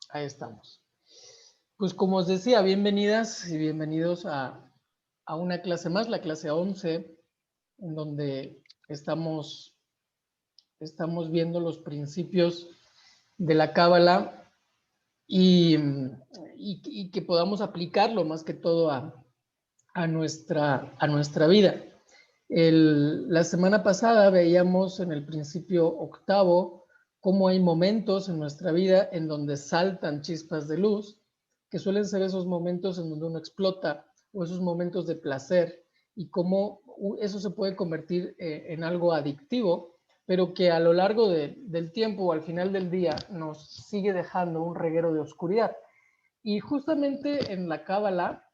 Ahí estamos. Pues como os decía, bienvenidas y bienvenidos a una clase más, la clase 11, en donde estamos viendo los principios de la Cábala y que podamos aplicarlo más que todo a nuestra vida. La semana pasada veíamos en el principio octavo cómo hay momentos en nuestra vida en donde saltan chispas de luz, que suelen ser esos momentos en donde uno explota o esos momentos de placer y cómo eso se puede convertir en algo adictivo, pero que a lo largo del tiempo o al final del día nos sigue dejando un reguero de oscuridad. Y justamente en la Cábala,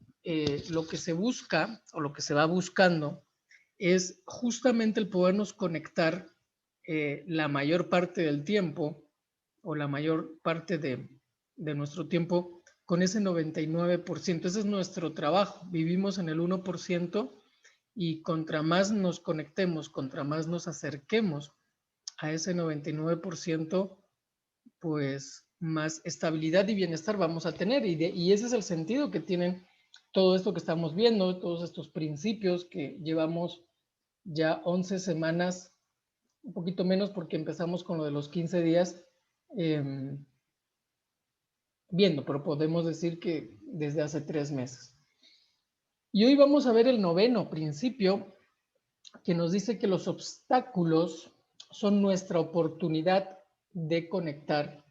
lo que se busca o lo que se va buscando es justamente el podernos conectar la mayor parte del tiempo o la mayor parte de nuestro tiempo con ese 99%. Ese es nuestro trabajo. Vivimos en el 1% y contra más nos conectemos, contra más nos acerquemos a ese 99%, pues más estabilidad y bienestar vamos a tener. Y ese es el sentido que tienen todo esto que estamos viendo, todos estos principios que llevamos ya 11 semanas, un poquito menos porque empezamos con lo de los 15 días eh, viendo, pero podemos decir que desde hace 3 meses. Y hoy vamos a ver el noveno principio que nos dice que los obstáculos son nuestra oportunidad de conectar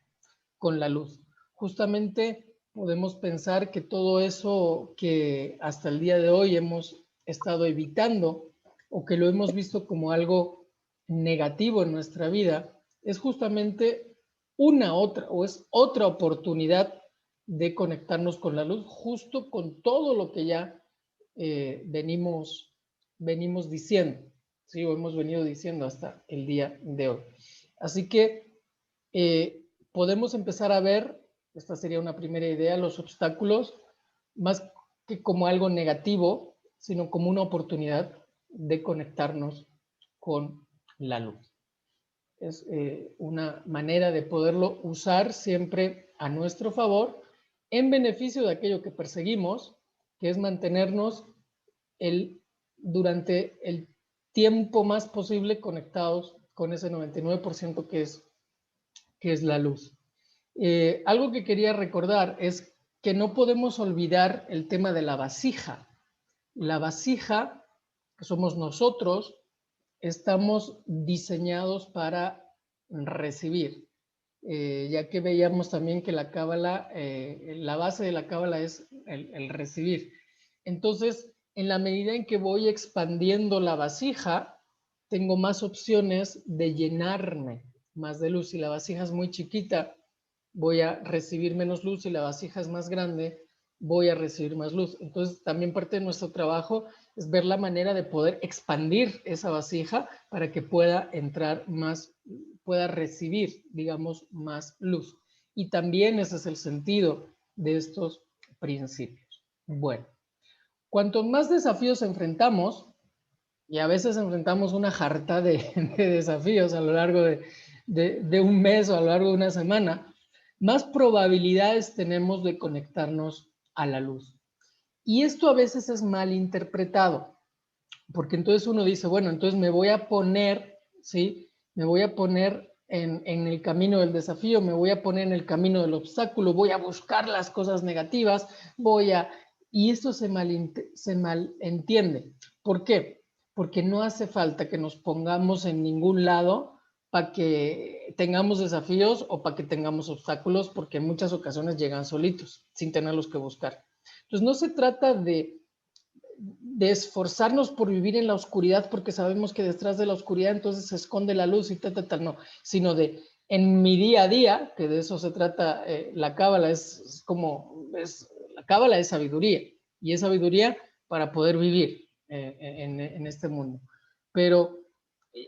con la luz. Justamente podemos pensar que todo eso que hasta el día de hoy hemos estado evitando o que lo hemos visto como algo negativo en nuestra vida es justamente es otra oportunidad de conectarnos con la luz, justo con todo lo que ya venimos diciendo, ¿sí? O hemos venido diciendo hasta el día de hoy. Así que podemos empezar a ver, esta sería una primera idea, los obstáculos, más que como algo negativo, sino como una oportunidad de conectarnos con la luz. Es una manera de poderlo usar siempre a nuestro favor en beneficio de aquello que perseguimos, que es mantenernos durante el tiempo más posible conectados con ese 99% que es la luz. Algo que quería recordar es que no podemos olvidar el tema de la vasija. La vasija, que somos nosotros, estamos diseñados para recibir. Ya que veíamos también que la cábala, la base de la cábala es el recibir. Entonces, en la medida en que voy expandiendo la vasija, tengo más opciones de llenarme más de luz. Si la vasija es muy chiquita, voy a recibir menos luz. Si la vasija es más grande, voy a recibir más luz. Entonces, también parte de nuestro trabajo es ver la manera de poder expandir esa vasija para que pueda entrar más, pueda recibir, digamos, más luz. Y también ese es el sentido de estos principios. Bueno, cuanto más desafíos enfrentamos, y a veces enfrentamos una jarta de desafíos a lo largo de un mes o a lo largo de una semana, más probabilidades tenemos de conectarnos a la luz. Y esto a veces es mal interpretado, porque entonces uno dice, bueno, entonces me voy a poner, ¿sí? Me voy a poner en el camino del desafío, me voy a poner en el camino del obstáculo, voy a buscar las cosas negativas, y esto se malentiende. ¿Por qué? Porque no hace falta que nos pongamos en ningún lado para que tengamos desafíos o para que tengamos obstáculos, porque en muchas ocasiones llegan solitos, sin tenerlos que buscar. Entonces no se trata de esforzarnos por vivir en la oscuridad porque sabemos que detrás de la oscuridad entonces se esconde la luz y tal, no, sino de en mi día a día, que de eso se trata la cábala, la cábala es sabiduría, y es sabiduría para poder vivir en este mundo. Pero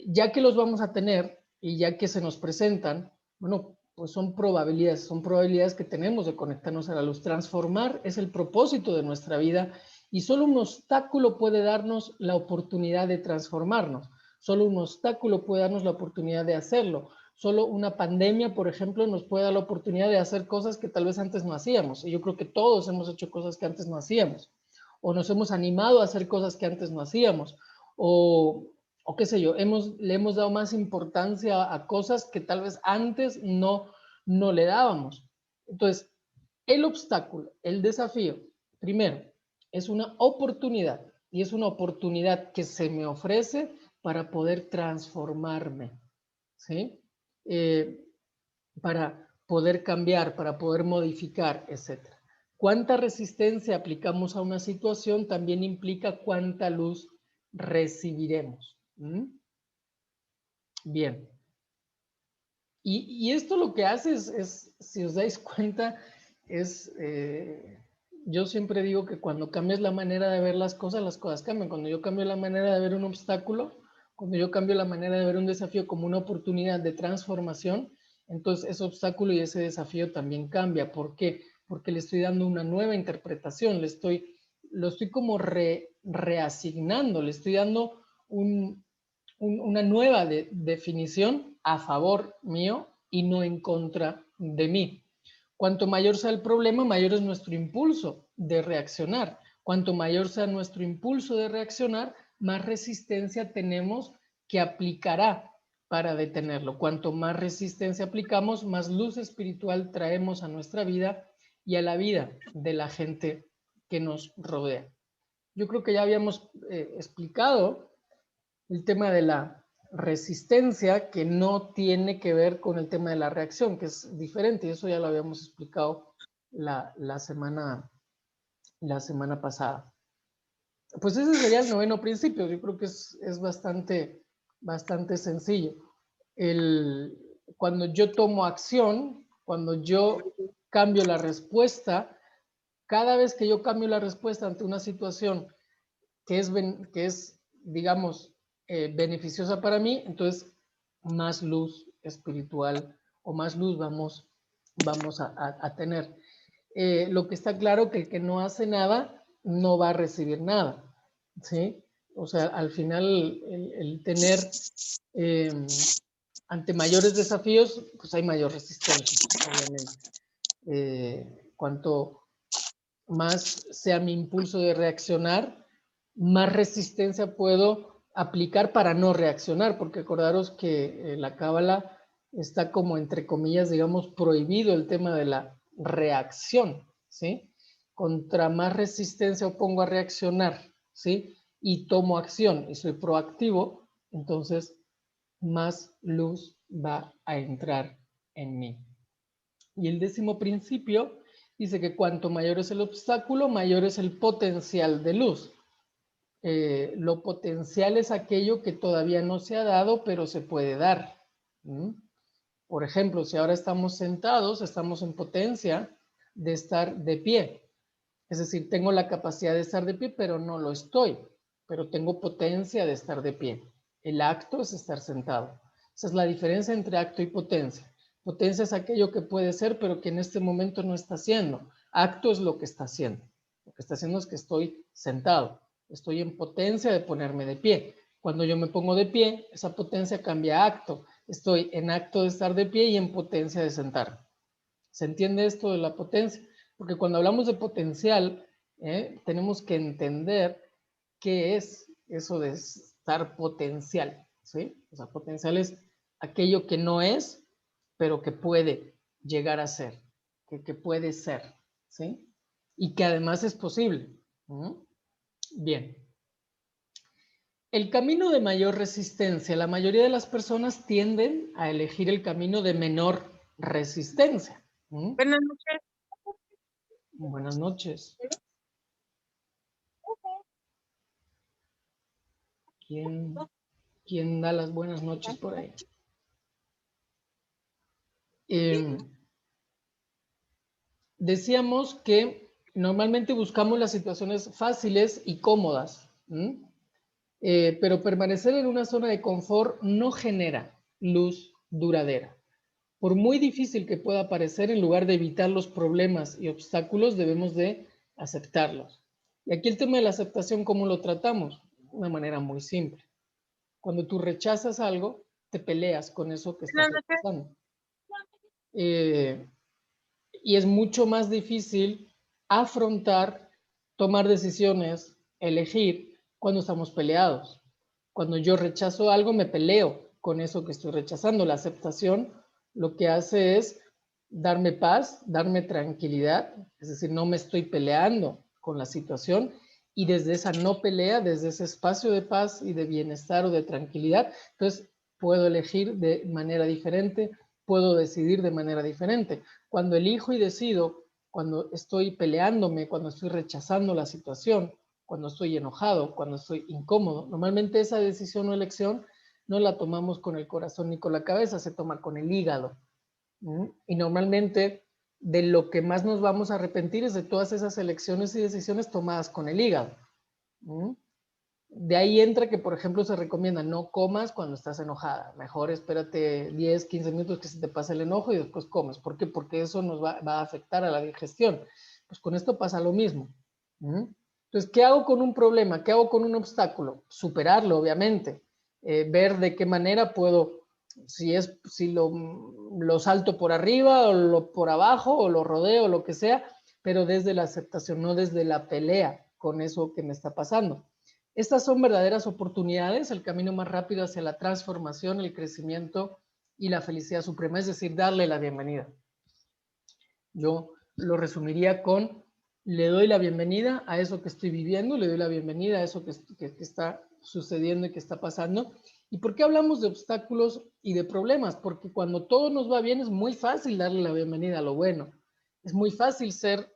ya que los vamos a tener y ya que se nos presentan, bueno, pues son probabilidades que tenemos de conectarnos a la luz. Transformar es el propósito de nuestra vida y solo un obstáculo puede darnos la oportunidad de transformarnos. Solo un obstáculo puede darnos la oportunidad de hacerlo. Solo una pandemia, por ejemplo, nos puede dar la oportunidad de hacer cosas que tal vez antes no hacíamos. Y yo creo que todos hemos hecho cosas que antes no hacíamos. O nos hemos animado a hacer cosas que antes no hacíamos. O qué sé yo, le hemos dado más importancia a cosas que tal vez antes no le dábamos. Entonces, el obstáculo, el desafío, primero, es una oportunidad. Y es una oportunidad que se me ofrece para poder transformarme, ¿sí? Para poder cambiar, para poder modificar, etc. Cuánta resistencia aplicamos a una situación también implica cuánta luz recibiremos. ¿Mm? Bien. Y esto lo que hace es, si os dais cuenta, yo siempre digo que cuando cambias la manera de ver las cosas cambian. Cuando yo cambio la manera de ver un obstáculo, cuando yo cambio la manera de ver un desafío como una oportunidad de transformación, entonces ese obstáculo y ese desafío también cambia. ¿Por qué? Porque le estoy dando una nueva interpretación, lo estoy como reasignando, le estoy dando una nueva definición a favor mío y no en contra de mí. Cuanto mayor sea el problema, mayor es nuestro impulso de reaccionar. Cuanto mayor sea nuestro impulso de reaccionar, más resistencia tenemos que aplicará para detenerlo. Cuanto más resistencia aplicamos, más luz espiritual traemos a nuestra vida y a la vida de la gente que nos rodea. Yo creo que ya habíamos explicado el tema de la resistencia, que no tiene que ver con el tema de la reacción, que es diferente, y eso ya lo habíamos explicado la semana pasada. Pues ese sería el noveno principio. Yo creo que es bastante sencillo. Cuando yo tomo acción, cuando yo cambio la respuesta, cada vez que yo cambio la respuesta ante una situación que es digamos, beneficiosa para mí, entonces más luz espiritual o más luz vamos a tener. Lo que está claro que el que no hace nada no va a recibir nada, ¿sí? O sea, al final el tener ante mayores desafíos, pues hay mayor resistencia, obviamente. Cuanto más sea mi impulso de reaccionar, más resistencia puedo aplicar para no reaccionar, porque acordaros que la cábala está como entre comillas, digamos, prohibido el tema de la reacción, ¿sí? Contra más resistencia opongo a reaccionar, ¿sí? Y tomo acción y soy proactivo, entonces más luz va a entrar en mí. Y el 10º principio dice que cuanto mayor es el obstáculo, mayor es el potencial de luz. Lo potencial es aquello que todavía no se ha dado, pero se puede dar. Por ejemplo, si ahora estamos sentados, estamos en potencia de estar de pie. Es decir, tengo la capacidad de estar de pie, pero no lo estoy. Pero tengo potencia de estar de pie. El acto es estar sentado. Esa es la diferencia entre acto y potencia. Potencia es aquello que puede ser, pero que en este momento no está haciendo. Acto es lo que está haciendo. Lo que está haciendo es que estoy sentado. Estoy en potencia de ponerme de pie. Cuando yo me pongo de pie, esa potencia cambia a acto. Estoy en acto de estar de pie y en potencia de sentarme. ¿Se entiende esto de la potencia? Porque cuando hablamos de potencial, tenemos que entender qué es eso de estar potencial, ¿sí? O sea, potencial es aquello que no es, pero que puede llegar a ser, que puede ser, ¿sí? Y que además es posible. Bien. El camino de mayor resistencia. La mayoría de las personas tienden a elegir el camino de menor resistencia. Buenas noches. Buenas noches. ¿Quién da las buenas noches por ahí? Decíamos que normalmente buscamos las situaciones fáciles y cómodas, pero permanecer en una zona de confort no genera luz duradera. Por muy difícil que pueda parecer, en lugar de evitar los problemas y obstáculos, debemos de aceptarlos. Y aquí el tema de la aceptación, ¿cómo lo tratamos? De una manera muy simple. Cuando tú rechazas algo, te peleas con eso que estás rechazando. Y es mucho más difícil afrontar, tomar decisiones, elegir cuando estamos peleados. Cuando yo rechazo algo, me peleo con eso que estoy rechazando. La aceptación lo que hace es darme paz, darme tranquilidad, es decir, no me estoy peleando con la situación y desde esa no pelea, desde ese espacio de paz y de bienestar o de tranquilidad, entonces puedo elegir de manera diferente, puedo decidir de manera diferente. Cuando elijo y decido, cuando estoy peleándome, cuando estoy rechazando la situación, cuando estoy enojado, cuando estoy incómodo, normalmente esa decisión o elección no la tomamos con el corazón ni con la cabeza, se toma con el hígado. Y normalmente de lo que más nos vamos a arrepentir es de todas esas elecciones y decisiones tomadas con el hígado. De ahí entra que, por ejemplo, se recomienda no comas cuando estás enojada. Mejor espérate 10, 15 minutos que se te pase el enojo y después comes. ¿Por qué? Porque eso nos va a afectar a la digestión. Pues con esto pasa lo mismo. Entonces, ¿qué hago con un problema? ¿Qué hago con un obstáculo? Superarlo, obviamente. Ver de qué manera puedo, si lo salto por arriba o por abajo o lo rodeo o lo que sea, pero desde la aceptación, no desde la pelea con eso que me está pasando. Estas son verdaderas oportunidades, el camino más rápido hacia la transformación, el crecimiento y la felicidad suprema, es decir, darle la bienvenida. Yo lo resumiría con, le doy la bienvenida a eso que estoy viviendo, le doy la bienvenida a eso que está sucediendo y que está pasando. ¿Y por qué hablamos de obstáculos y de problemas? Porque cuando todo nos va bien es muy fácil darle la bienvenida a lo bueno. Es muy fácil ser,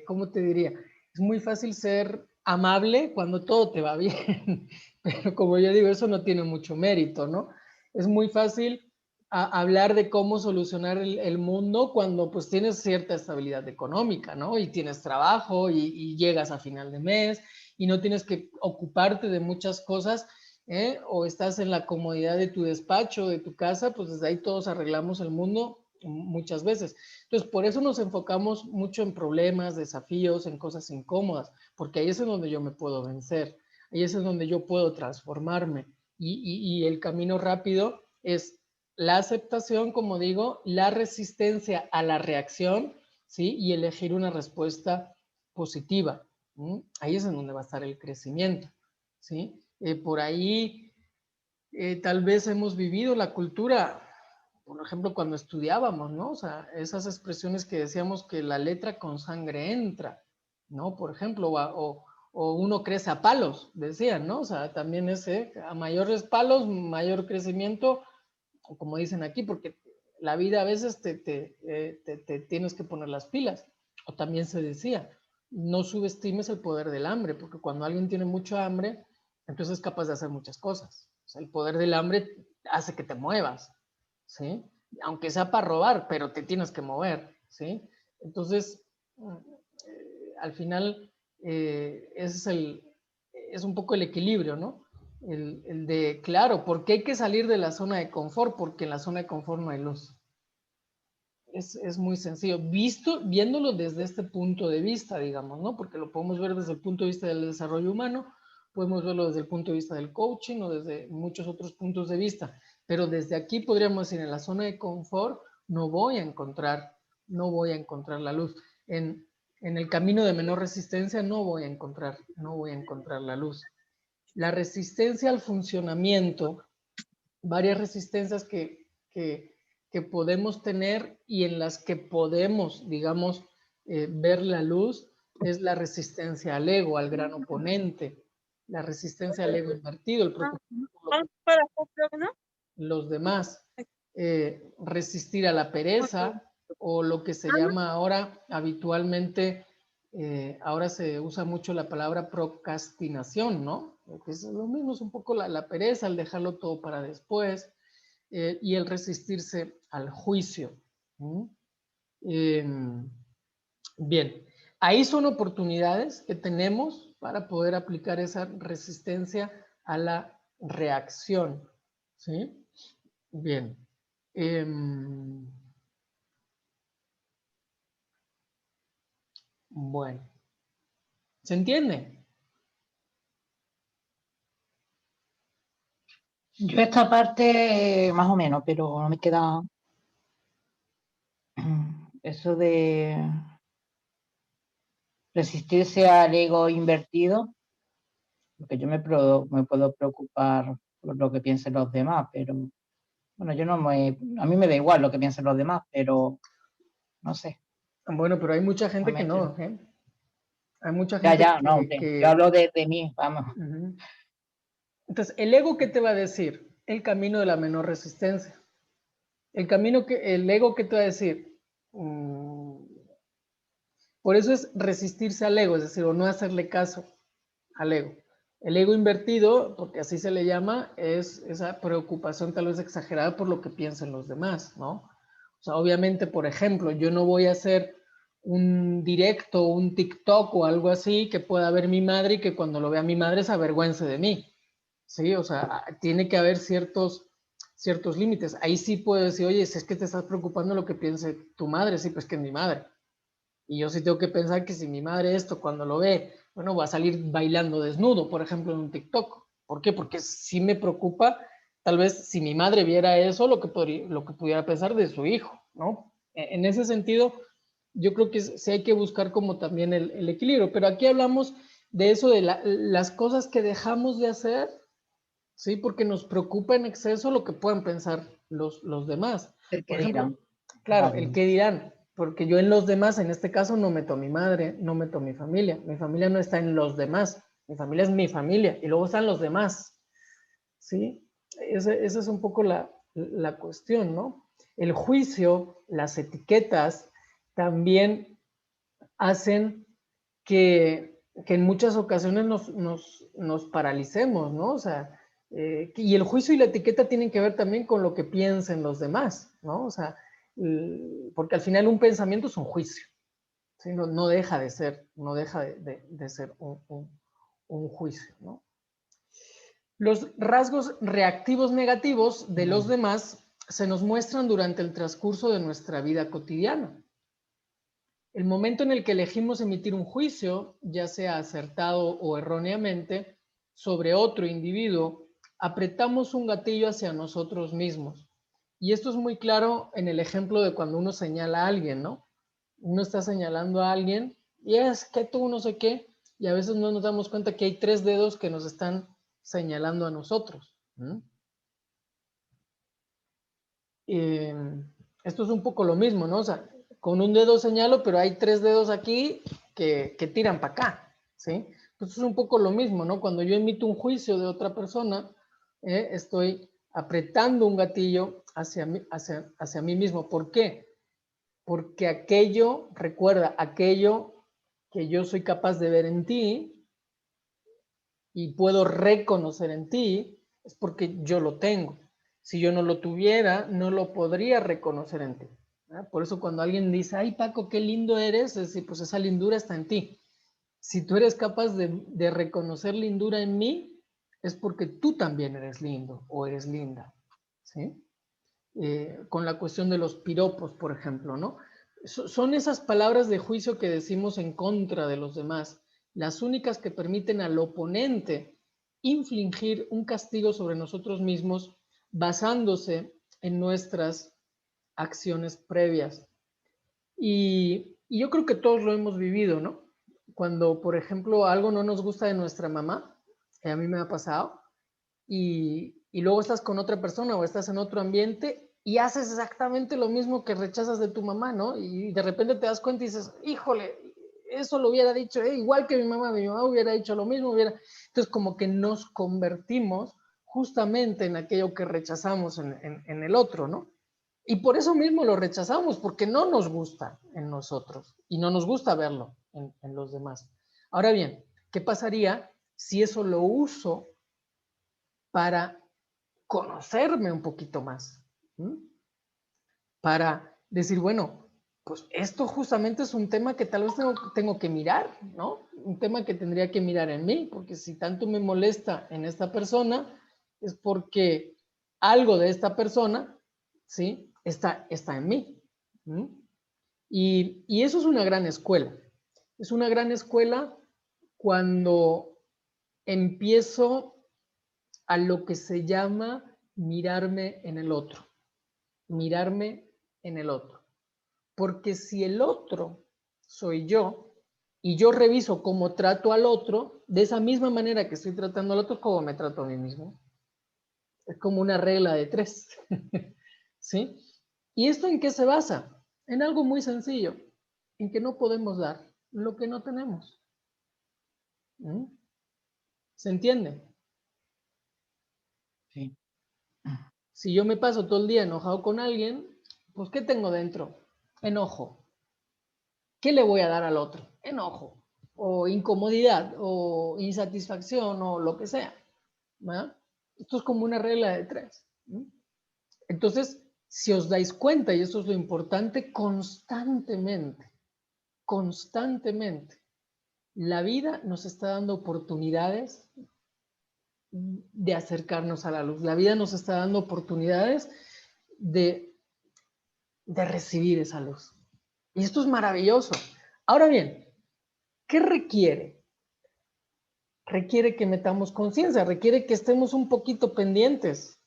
¿cómo te diría? Es muy fácil ser amable cuando todo te va bien, pero como yo digo, eso no tiene mucho mérito, ¿no? Es muy fácil hablar de cómo solucionar el mundo cuando pues tienes cierta estabilidad económica, ¿no? Y tienes trabajo y llegas a final de mes y no tienes que ocuparte de muchas cosas, o estás en la comodidad de tu despacho, de tu casa, pues desde ahí todos arreglamos el mundo muchas veces. Entonces, por eso nos enfocamos mucho en problemas, desafíos, en cosas incómodas, porque ahí es en donde yo me puedo vencer, ahí es en donde yo puedo transformarme. Y el camino rápido es la aceptación, como digo, la resistencia a la reacción, ¿sí? Y elegir una respuesta positiva. Ahí es en donde va a estar el crecimiento, ¿sí? Por ahí tal vez hemos vivido la cultura, por ejemplo, cuando estudiábamos, ¿no? O sea, esas expresiones que decíamos que la letra con sangre entra, ¿no? Por ejemplo, o uno crece a palos, decían, ¿no? O sea, también ese, a mayores palos, mayor crecimiento, o como dicen aquí, porque la vida a veces te tienes que poner las pilas. O también se decía, no subestimes el poder del hambre, porque cuando alguien tiene mucho hambre, entonces es capaz de hacer muchas cosas. O sea, el poder del hambre hace que te muevas, ¿sí? Aunque sea para robar, pero te tienes que mover, ¿sí? Entonces, al final, es un poco el equilibrio, ¿no? El de, claro, ¿por qué hay que salir de la zona de confort? Porque en la zona de confort no hay luz. Es muy sencillo, viéndolo desde este punto de vista, digamos, ¿no? Porque lo podemos ver desde el punto de vista del desarrollo humano, podemos verlo desde el punto de vista del coaching o desde muchos otros puntos de vista, pero desde aquí podríamos decir, en la zona de confort no voy a encontrar la luz. En el camino de menor resistencia no voy a encontrar la luz. La resistencia al funcionamiento, varias resistencias que podemos tener y en las que podemos, digamos, ver la luz, es la resistencia al ego, al gran oponente, la resistencia al ego invertido, el los demás, resistir a la pereza o lo que se llama ahora habitualmente, ahora se usa mucho la palabra procrastinación, ¿no? Que es lo mismo, es un poco la pereza, el dejarlo todo para después, y el resistirse al juicio. Bien, ahí son oportunidades que tenemos para poder aplicar esa resistencia a la reacción, ¿sí? Bien. Bueno, ¿se entiende? Yo esta parte más o menos, pero no me queda eso de resistirse al ego invertido, porque yo me puedo preocupar por lo que piensen los demás, pero bueno, a mí me da igual lo que piensen los demás, pero no sé, Bueno, pero hay mucha no gente que me, no, ¿eh? Hay mucha ya, gente ya, no, hombre, yo hablo de mí, vamos. Ujú. Entonces, ¿el ego qué te va a decir? El camino de la menor resistencia. El ego qué te va a decir. Por eso es resistirse al ego, es decir, o no hacerle caso al ego. El ego invertido, porque así se le llama, es esa preocupación tal vez exagerada por lo que piensan los demás, ¿no? O sea, obviamente, por ejemplo, yo no voy a hacer un directo, un TikTok o algo así que pueda ver mi madre y que cuando lo vea mi madre se avergüence de mí, ¿sí? O sea, tiene que haber ciertos límites. Ahí sí puedo decir, oye, si es que te estás preocupando lo que piense tu madre, sí, pues que es mi madre. Y yo sí tengo que pensar que si mi madre esto cuando lo ve, bueno, va a salir bailando desnudo, por ejemplo, en un TikTok. ¿Por qué? Porque sí me preocupa, tal vez si mi madre viera eso, lo que pudiera pensar de su hijo, ¿no? En ese sentido, yo creo que sí hay que buscar como también el equilibrio, pero aquí hablamos de eso, de las cosas que dejamos de hacer, ¿sí? Porque nos preocupa en exceso lo que puedan pensar los demás. El Por que ejemplo, dirán. claro, Vale. el que dirán, porque yo en los demás, en este caso, no meto a mi madre, no meto a mi familia. Mi familia no está en los demás. Mi familia es mi familia y luego están los demás, ¿sí? Esa es un poco la cuestión, ¿no? El juicio, las etiquetas, también hacen que en muchas ocasiones nos paralicemos, ¿no? O sea, y el juicio y la etiqueta tienen que ver también con lo que piensen los demás, ¿no? O sea, porque al final un pensamiento es un juicio, ¿sí? No deja de ser, no deja de ser un juicio, ¿no? Los rasgos reactivos negativos de los demás se nos muestran durante el transcurso de nuestra vida cotidiana. El momento en el que elegimos emitir un juicio, ya sea acertado o erróneamente, sobre otro individuo, apretamos un gatillo hacia nosotros mismos. Y esto es muy claro en el ejemplo de cuando uno señala a alguien, ¿no? Uno está señalando a alguien y es que tú no sé qué, y a veces no nos damos cuenta que hay 3 dedos que nos están señalando a nosotros. Eh, Esto es un poco lo mismo, ¿no? O sea, con un dedo señalo, pero hay 3 dedos aquí que tiran para acá, ¿sí? Pues es un poco lo mismo, ¿no? Cuando yo emito un juicio de otra persona, estoy apretando un gatillo hacia mí mismo. ¿Por qué? Porque aquello, recuerda, aquello que yo soy capaz de ver en ti y puedo reconocer en ti, es porque yo lo tengo. Si yo no lo tuviera, no lo podría reconocer en ti. Por eso cuando alguien dice, ay Paco, qué lindo eres, es decir, pues esa lindura está en ti. Si tú eres capaz de reconocer lindura en mí, es porque tú también eres lindo o eres linda. ¿Sí? Con la cuestión de los piropos, por ejemplo, ¿no? Son esas palabras de juicio que decimos en contra de los demás, las únicas que permiten al oponente infligir un castigo sobre nosotros mismos basándose en nuestras acciones previas. Y yo creo que todos lo hemos vivido, ¿no? Cuando, por ejemplo, algo no nos gusta de nuestra mamá, que a mí me ha pasado, y luego estás con otra persona o estás en otro ambiente y haces exactamente lo mismo que rechazas de tu mamá, ¿no? Y de repente te das cuenta y dices, híjole, eso lo hubiera dicho, igual que mi mamá hubiera dicho lo mismo, Entonces como que nos convertimos justamente en aquello que rechazamos en el otro, ¿no? Y por eso mismo lo rechazamos, porque no nos gusta en nosotros y no nos gusta verlo en los demás. Ahora bien, ¿qué pasaría si eso lo uso para conocerme un poquito más? Para decir, bueno, pues esto justamente es un tema que tal vez tengo que mirar, ¿no? Un tema que tendría que mirar en mí, porque si tanto me molesta en esta persona, es porque algo de esta persona, ¿sí? Está en mí. Y eso es una gran escuela. Es una gran escuela cuando empiezo a lo que se llama mirarme en el otro. Mirarme en el otro. Porque si el otro soy yo y yo reviso cómo trato al otro, de esa misma manera que estoy tratando al otro, cómo me trato a mí mismo. Es como una regla de 3. ¿Sí? ¿Y esto en qué se basa? En algo muy sencillo, en que no podemos dar lo que no tenemos. ¿Mm? ¿Se entiende? Sí. Si yo me paso todo el día enojado con alguien, pues ¿qué tengo dentro? Enojo. ¿Qué le voy a dar al otro? Enojo, o incomodidad, o insatisfacción, o lo que sea. ¿Verdad? Esto es como una regla de 3. ¿Mm? Entonces, si os dais cuenta, y esto es lo importante, constantemente, la vida nos está dando oportunidades de acercarnos a la luz. La vida nos está dando oportunidades de recibir esa luz. Y esto es maravilloso. Ahora bien, ¿qué requiere? Requiere que metamos conciencia, requiere que estemos un poquito pendientes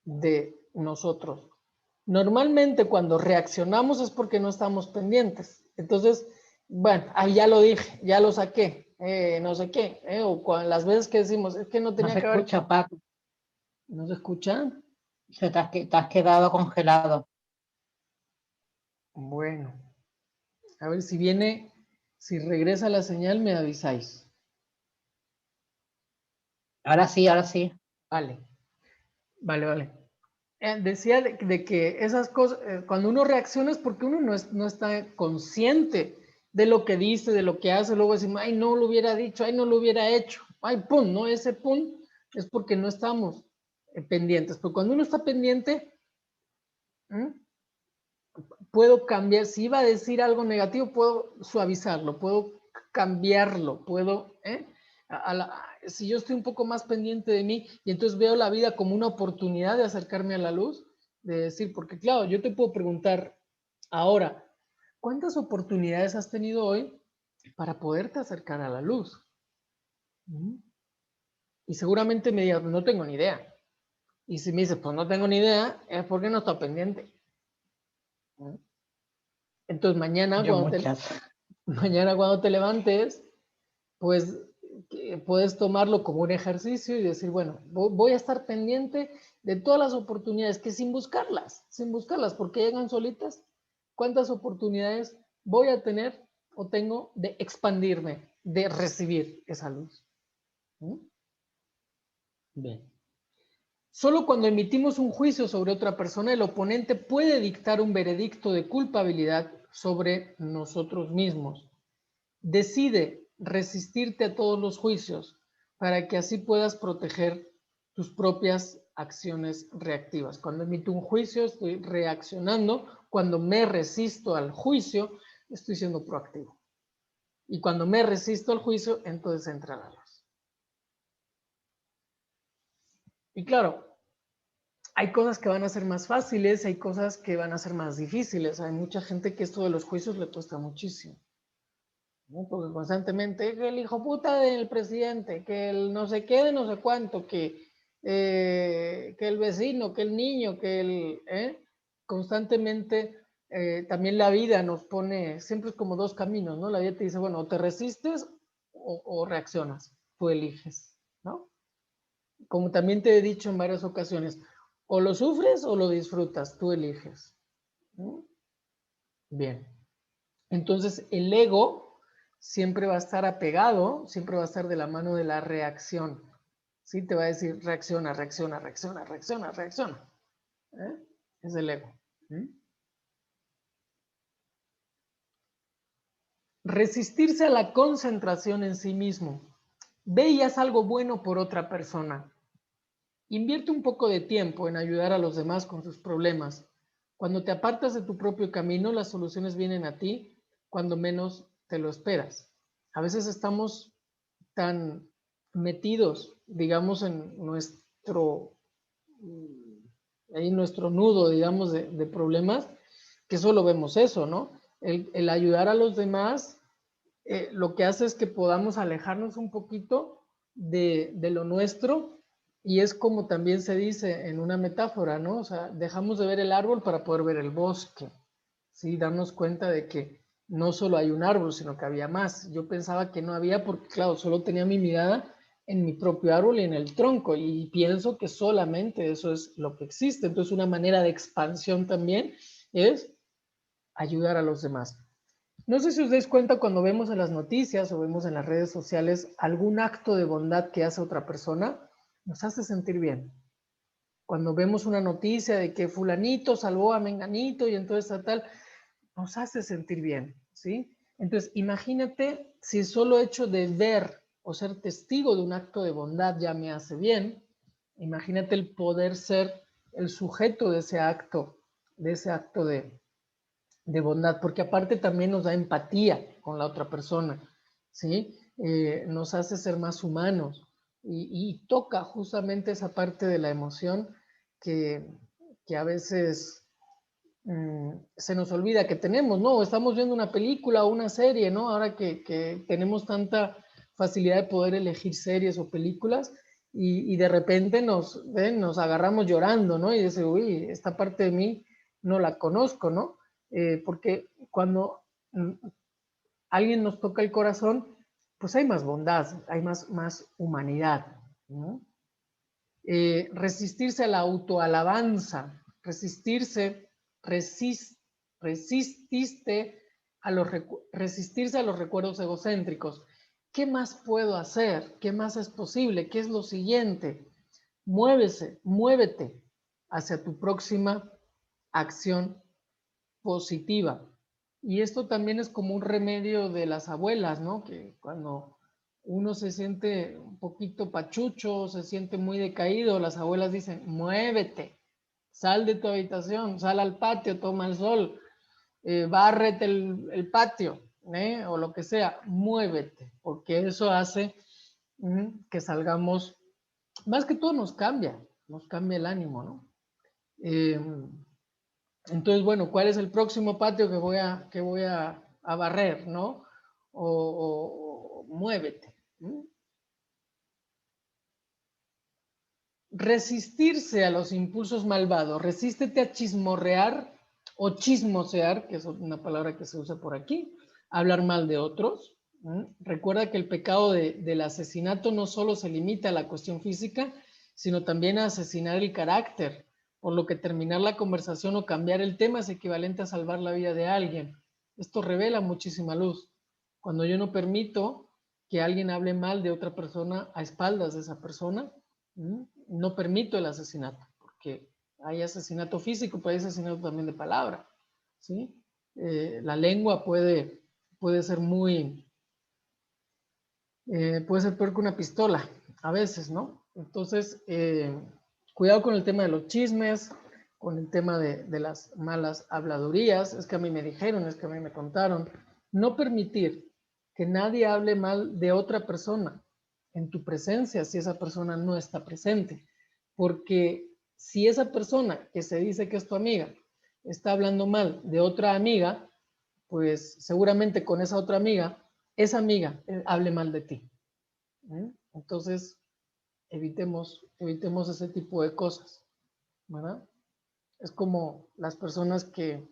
de nosotros. Normalmente cuando reaccionamos es porque no estamos pendientes. Entonces, bueno, ahí ya lo dije, ya lo saqué, no sé qué, o las veces que decimos, es que no No tenía se que haber... escucha, Paco. ¿No se escucha? Te has quedado congelado. Bueno, a ver si viene, si regresa la señal me avisáis. Ahora sí, ahora sí. Vale, vale. Decía de que esas cosas, cuando uno reacciona es porque uno no está consciente de lo que dice, de lo que hace, luego decimos, ay, no lo hubiera dicho, ay, no lo hubiera hecho, ay, pum, ¿no? Ese pum es porque no estamos pendientes, pero cuando uno está pendiente, ¿m? Puedo cambiar, si iba a decir algo negativo, puedo suavizarlo, puedo cambiarlo, puedo, si yo estoy un poco más pendiente de mí y entonces veo la vida como una oportunidad de acercarme a la luz, de decir, porque claro, yo te puedo preguntar ahora, ¿cuántas oportunidades has tenido hoy para poderte acercar a la luz? ¿Mm? Y seguramente me digas, no tengo ni idea. Y si me dices, pues no tengo ni idea, es porque no estoy pendiente. ¿Mm? Entonces Yo muchas. mañana cuando te levantes, pues puedes tomarlo como un ejercicio y decir, bueno, voy a estar pendiente de todas las oportunidades, que sin buscarlas, porque llegan solitas, ¿cuántas oportunidades voy a tener o tengo de expandirme, de recibir esa luz? ¿Mm? Bien. Solo cuando emitimos un juicio sobre otra persona, el oponente puede dictar un veredicto de culpabilidad sobre nosotros mismos. Decide resistirte a todos los juicios para que así puedas proteger tus propias acciones reactivas. Cuando emito un juicio, estoy reaccionando. Cuando me resisto al juicio, estoy siendo proactivo. Y cuando me resisto al juicio, entonces entra la luz. Y claro, hay cosas que van a ser más fáciles, hay cosas que van a ser más difíciles. Hay mucha gente que esto de los juicios le cuesta muchísimo, ¿no? Porque constantemente, que el hijo puta del presidente, que el no sé qué de no sé cuánto, que el vecino, que el niño, constantemente también la vida nos pone, siempre es como dos caminos, ¿no? La vida te dice, bueno, o te resistes o reaccionas, tú eliges, ¿no? Como también te he dicho en varias ocasiones, o lo sufres o lo disfrutas, tú eliges, ¿no? Bien. Entonces, el ego siempre va a estar apegado, siempre va a estar de la mano de la reacción. ¿Sí? Te va a decir, reacciona. ¿Eh? Es el ego. ¿Mm? Resistirse a la concentración en sí mismo. Ve y haz algo bueno por otra persona. Invierte un poco de tiempo en ayudar a los demás con sus problemas. Cuando te apartas de tu propio camino, las soluciones vienen a ti cuando menos te lo esperas. A veces estamos tan metidos, digamos, en nuestro nudo, digamos, de problemas, que solo vemos eso, ¿no? El ayudar a los demás, lo que hace es que podamos alejarnos un poquito de lo nuestro Y es como también se dice en una metáfora, ¿no? O sea, dejamos de ver el árbol para poder ver el bosque, ¿sí? Darnos cuenta de que no solo hay un árbol, sino que había más. Yo pensaba que no había porque, claro, solo tenía mi mirada en mi propio árbol y en el tronco, y pienso que solamente eso es lo que existe. Entonces, una manera de expansión también es ayudar a los demás. No sé si os dais cuenta cuando vemos en las noticias o vemos en las redes sociales algún acto de bondad que hace otra persona, nos hace sentir bien. Cuando vemos una noticia de que fulanito salvó a menganito y entonces tal, nos hace sentir bien, ¿sí? Entonces, imagínate si el solo hecho de ver o ser testigo de un acto de bondad ya me hace bien, imagínate el poder ser el sujeto de ese acto de bondad, porque aparte también nos da empatía con la otra persona, ¿sí? Nos hace ser más humanos y toca justamente esa parte de la emoción que, que a veces se nos olvida que tenemos, ¿no? Estamos viendo una película o una serie, ¿no? Ahora que tenemos tanta facilidad de poder elegir series o películas y de repente nos agarramos llorando, ¿no? Y dice, uy, esta parte de mí no la conozco, ¿no? Porque cuando alguien nos toca el corazón, pues hay más bondad, hay más humanidad, ¿no? Resistirse a la autoalabanza, resistirse a los recuerdos egocéntricos. ¿Qué más puedo hacer? ¿Qué más es posible? ¿Qué es lo siguiente? Muévete hacia tu próxima acción positiva. Y esto también es como un remedio de las abuelas, ¿no? Que cuando uno se siente un poquito pachucho, se siente muy decaído, las abuelas dicen, muévete, sal de tu habitación, sal al patio, toma el sol, bárrete el patio, o lo que sea, muévete, porque eso hace que salgamos, más que todo nos cambia el ánimo, ¿no? Eh, entonces, bueno, ¿cuál es el próximo patio que voy a barrer, ¿no? O muévete. Resistirse a los impulsos malvados. Resístete a chismorrear o chismosear, que es una palabra que se usa por aquí, hablar mal de otros. Recuerda que el pecado del asesinato no solo se limita a la cuestión física, sino también a asesinar el carácter, por lo que terminar la conversación o cambiar el tema es equivalente a salvar la vida de alguien. Esto revela muchísima luz. Cuando yo no permito que alguien hable mal de otra persona a espaldas de esa persona, no permito el asesinato, porque hay asesinato físico, pero hay asesinato también de palabra, ¿sí? La lengua puede ser puede ser peor que una pistola, a veces, ¿no? Entonces, cuidado con el tema de los chismes, con el tema de las malas habladurías, es que a mí me dijeron, es que a mí me contaron. No permitir que nadie hable mal de otra persona en tu presencia si esa persona no está presente, porque si esa persona que se dice que es tu amiga está hablando mal de otra amiga, pues seguramente con esa amiga hable mal de ti. Entonces, evitemos ese tipo de cosas, ¿verdad? Es como las personas que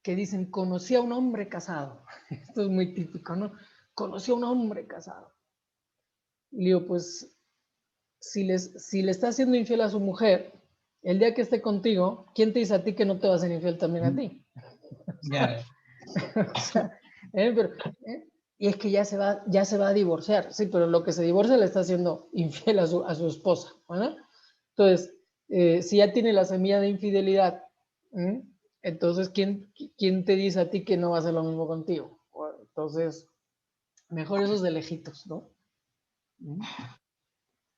dicen, conocí a un hombre casado. Esto es muy típico, ¿no? Conocí a un hombre casado. Y digo, pues, si le está haciendo infiel a su mujer, el día que esté contigo, ¿quién te dice a ti que no te va a hacer infiel también a ti? Ya, O sea, pero, y es que ya se va a divorciar, sí, pero lo que se divorcia le está haciendo infiel a su esposa, ¿verdad? Entonces, si ya tiene la semilla de infidelidad, entonces, ¿quién te dice a ti que no va a hacer lo mismo contigo? Entonces, mejor esos de lejitos, ¿no?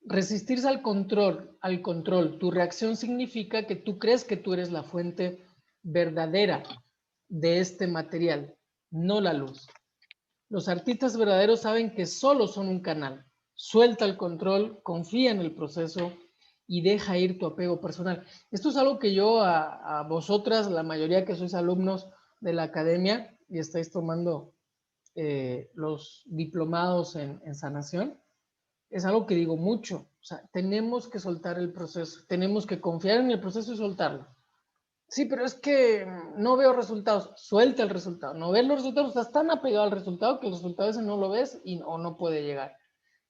Resistirse al control. Tu reacción significa que tú crees que tú eres la fuente verdadera de este material, no la luz. Los artistas verdaderos saben que solo son un canal. Suelta el control, confía en el proceso y deja ir tu apego personal. Esto es algo que yo a vosotras, la mayoría que sois alumnos de la academia y estáis tomando los diplomados en sanación, es algo que digo mucho. O sea, tenemos que soltar el proceso, tenemos que confiar en el proceso y soltarlo. Sí, pero es que no veo resultados. Suelta el resultado. No ves los resultados, estás tan apegado al resultado que el resultado ese no lo ves o no puede llegar.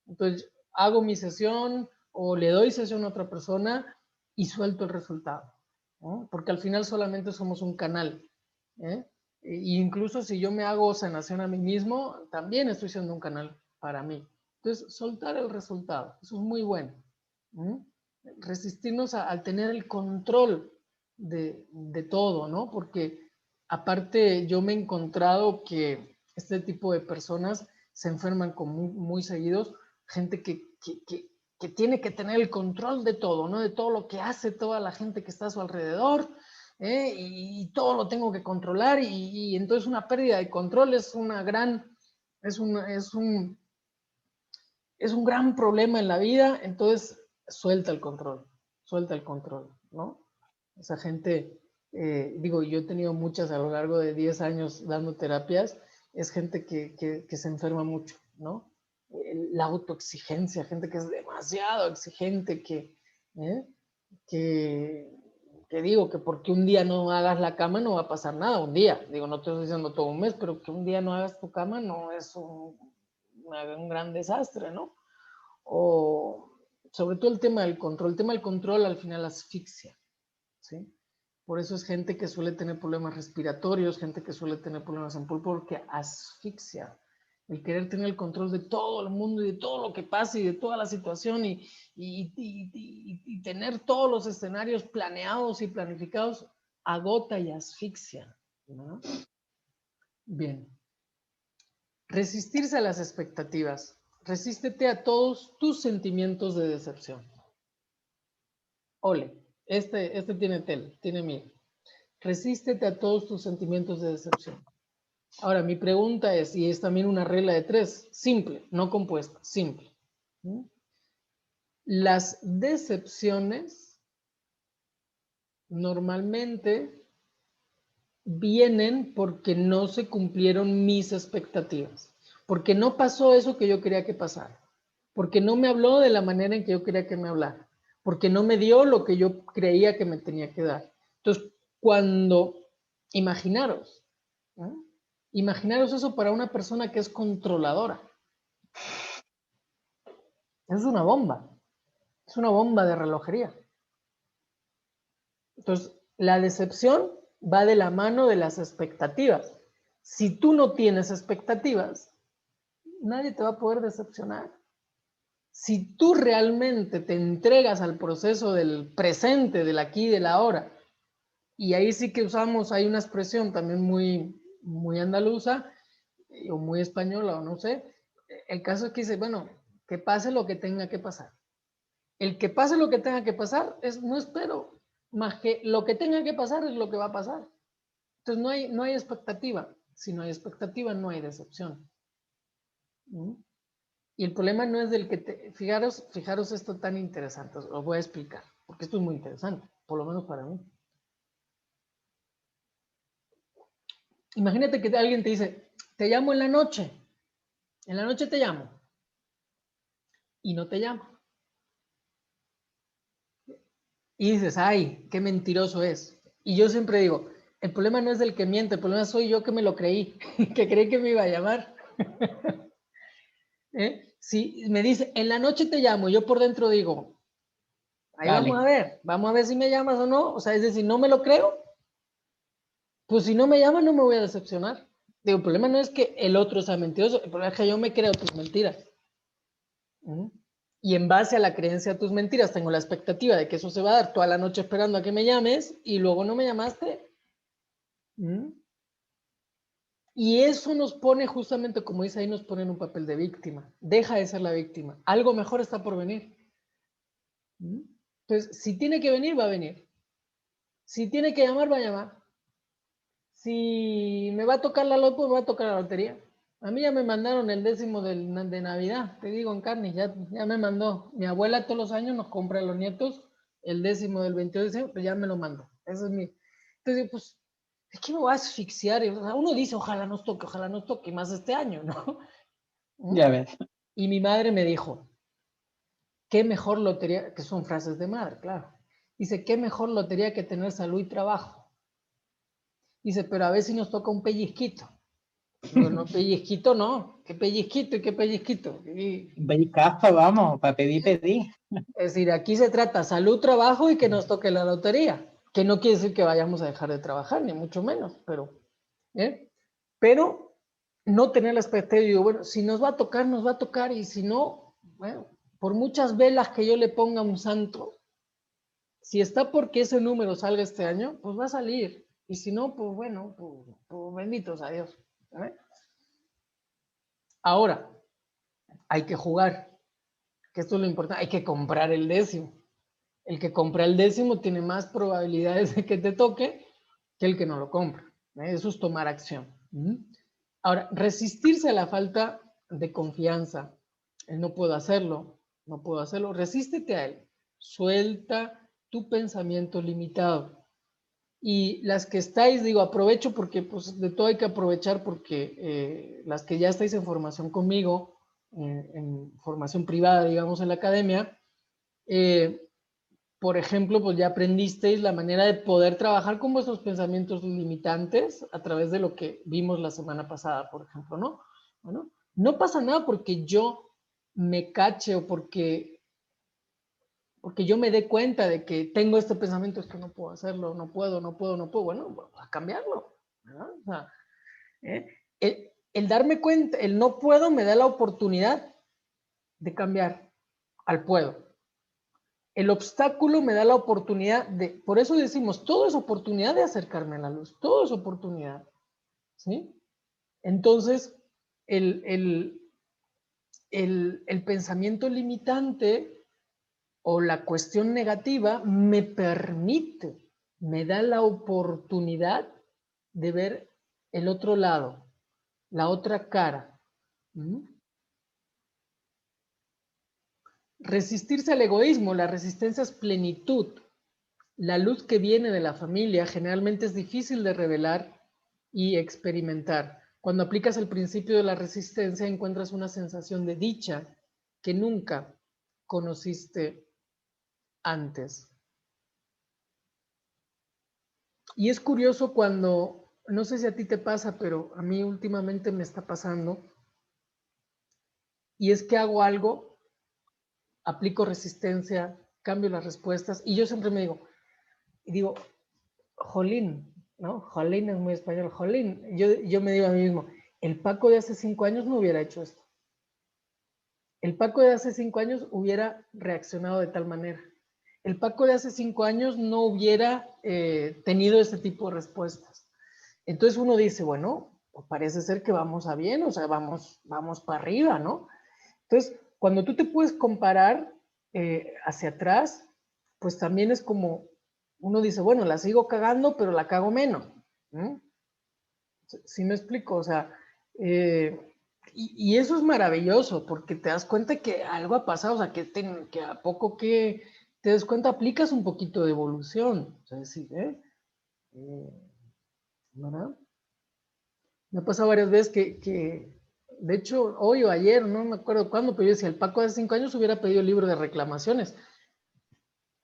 Entonces, hago mi sesión o le doy sesión a otra persona y suelto el resultado, ¿no? Porque al final solamente somos un canal, ¿eh? E incluso si yo me hago sanación a mí mismo, también estoy siendo un canal para mí. Entonces, soltar el resultado, eso es muy bueno. Resistirnos al tener el control de todo, ¿no? Porque aparte yo me he encontrado que este tipo de personas se enferman con muy seguidos, gente que tiene que tener el control de todo, ¿no? De todo lo que hace toda la gente que está a su alrededor, y todo lo tengo que controlar, y entonces una pérdida de control es una gran, es un gran problema en la vida. Entonces suelta el control, ¿no? Esa gente, digo, yo he tenido muchas a lo largo de 10 años dando terapias, es gente que se enferma mucho, ¿no? La autoexigencia, gente que es demasiado exigente, ¿eh? que, que digo que porque un día no hagas la cama no va a pasar nada, un día, digo, no te estoy diciendo todo un mes, pero que un día no hagas tu cama no es un gran desastre, ¿no? O sobre todo el tema del control al final asfixia, ¿sí? Por eso es gente que suele tener problemas respiratorios, gente que suele tener problemas en pulpo, porque asfixia. El querer tener el control de todo el mundo y de todo lo que pasa y de toda la situación y tener todos los escenarios planeados y planificados agota y asfixia, ¿no? Bien. Resistirse a las expectativas. Resístete a todos tus sentimientos de decepción. Ole, este tiene miedo. Resístete a todos tus sentimientos de decepción. Ahora, mi pregunta es, y es también una regla de 3, simple, no compuesta, simple. Las decepciones normalmente vienen porque no se cumplieron mis expectativas, porque no pasó eso que yo quería que pasara, porque no me habló de la manera en que yo quería que me hablara, porque no me dio lo que yo creía que me tenía que dar. Entonces, cuando, imaginaros, ¿no? Imaginaros eso para una persona que es controladora. Es una bomba de relojería. Entonces, la decepción va de la mano de las expectativas. Si tú no tienes expectativas, nadie te va a poder decepcionar. Si tú realmente te entregas al proceso del presente, del aquí y del ahora, y ahí sí que usamos, hay una expresión también muy andaluza, o muy española, o no sé, el caso es que dice, bueno, que pase lo que tenga que pasar. El que pase lo que tenga que pasar, no espero, más que lo que tenga que pasar es lo que va a pasar. Entonces no hay expectativa. Si no hay expectativa, no hay decepción. Y el problema no es del que fijaros esto tan interesante, os lo voy a explicar, porque esto es muy interesante, por lo menos para mí. Imagínate que alguien te dice, te llamo en la noche te llamo, y no te llama. Y dices, ay, qué mentiroso es. Y yo siempre digo, el problema no es del que miente, el problema soy yo que me lo creí, que creí que me iba a llamar. Si me dice, en la noche te llamo, yo por dentro digo, ahí Dale. vamos a ver si me llamas o no. O sea, es decir, no me lo creo, pues si no me llama no me voy a decepcionar. Digo, el problema no es que el otro sea mentiroso, el problema es que yo me creo tus mentiras. Y en base a la creencia de tus mentiras, tengo la expectativa de que eso se va a dar toda la noche esperando a que me llames y luego no me llamaste. Y eso nos pone justamente, como dice ahí, nos pone en un papel de víctima. Deja de ser la víctima. Algo mejor está por venir. Entonces, si tiene que venir, va a venir. Si tiene que llamar, va a llamar. Si me va a tocar la loto, me va a tocar la lotería. A mí ya me mandaron el 10º de Navidad, te digo en carne, ya me mandó. Mi abuela todos los años nos compra a los nietos el 10º del 22 de diciembre, pues ya me lo mandó. Eso es mi... Entonces, pues, ¿de qué me voy a asfixiar? O sea, uno dice, ojalá nos toque más este año, ¿no? Ya ves. Y mi madre me dijo, qué mejor lotería, que son frases de madre, claro. Dice, qué mejor lotería que tener salud y trabajo. Dice, pero a ver si nos toca un pellizquito. Digo, no, pellizquito no. ¿Qué pellizquito y qué pellizquito? Un pellizcazo, vamos, para pedir, pedir. Es decir, aquí se trata salud, trabajo y que nos toque la lotería. Que no quiere decir que vayamos a dejar de trabajar, ni mucho menos, pero... Pero no tener la expectativa, digo, bueno, si nos va a tocar, nos va a tocar, y si no, bueno, por muchas velas que yo le ponga a un santo, si está porque ese número salga este año, pues va a salir. Y si no, pues bueno, pues benditos a Dios. ¿Vale? Ahora, hay que jugar, que esto es lo importante, hay que comprar el décimo. El que compra el décimo tiene más probabilidades de que te toque que el que no lo compra. Eso es tomar acción. Ahora, resistirse a la falta de confianza. No puedo hacerlo, no puedo hacerlo. Resístete a él. Suelta tu pensamiento limitado. Y las que estáis, digo, aprovecho porque pues de todo hay que aprovechar, porque las que ya estáis en formación conmigo, en formación privada, digamos, en la academia, por ejemplo, pues ya aprendisteis la manera de poder trabajar con vuestros pensamientos limitantes a través de lo que vimos la semana pasada, por ejemplo, ¿no? Bueno, no pasa nada porque yo me cache o porque yo me dé cuenta de que tengo este pensamiento, es que no puedo hacerlo, no puedo, bueno, a cambiarlo, ¿verdad? O sea, el darme cuenta, el no puedo me da la oportunidad de cambiar al puedo. El obstáculo me da la oportunidad de, por eso decimos, todo es oportunidad de acercarme a la luz, todo es oportunidad, ¿sí? Entonces, el pensamiento limitante o la cuestión negativa me permite, me da la oportunidad de ver el otro lado, la otra cara. Resistirse al egoísmo, la resistencia es plenitud. La luz que viene de la familia generalmente es difícil de revelar y experimentar. Cuando aplicas el principio de la resistencia encuentras una sensación de dicha que nunca conociste antes. Y es curioso cuando, no sé si a ti te pasa, pero a mí últimamente me está pasando, y es que hago algo, aplico resistencia, cambio las respuestas, y yo siempre me digo, jolín, ¿no? Jolín es muy español, jolín. Yo me digo a mí mismo, el Paco de hace 5 años no hubiera hecho esto. El Paco de hace 5 años hubiera reaccionado de tal manera. El Paco de hace 5 años no hubiera tenido ese tipo de respuestas. Entonces uno dice, bueno, pues parece ser que vamos a bien, o sea, vamos para arriba, ¿no? Entonces, cuando tú te puedes comparar hacia atrás, pues también es como, uno dice, bueno, la sigo cagando, pero la cago menos. ¿Sí me explico? O sea, y eso es maravilloso, porque te das cuenta que algo ha pasado, o sea, que a poco que te das cuenta aplicas un poquito de evolución. O sea, decir, ¿verdad? Me ha pasado varias veces que, de hecho, hoy o ayer, no me acuerdo cuándo, pero yo decía, el Paco de hace 5 años hubiera pedido el libro de reclamaciones.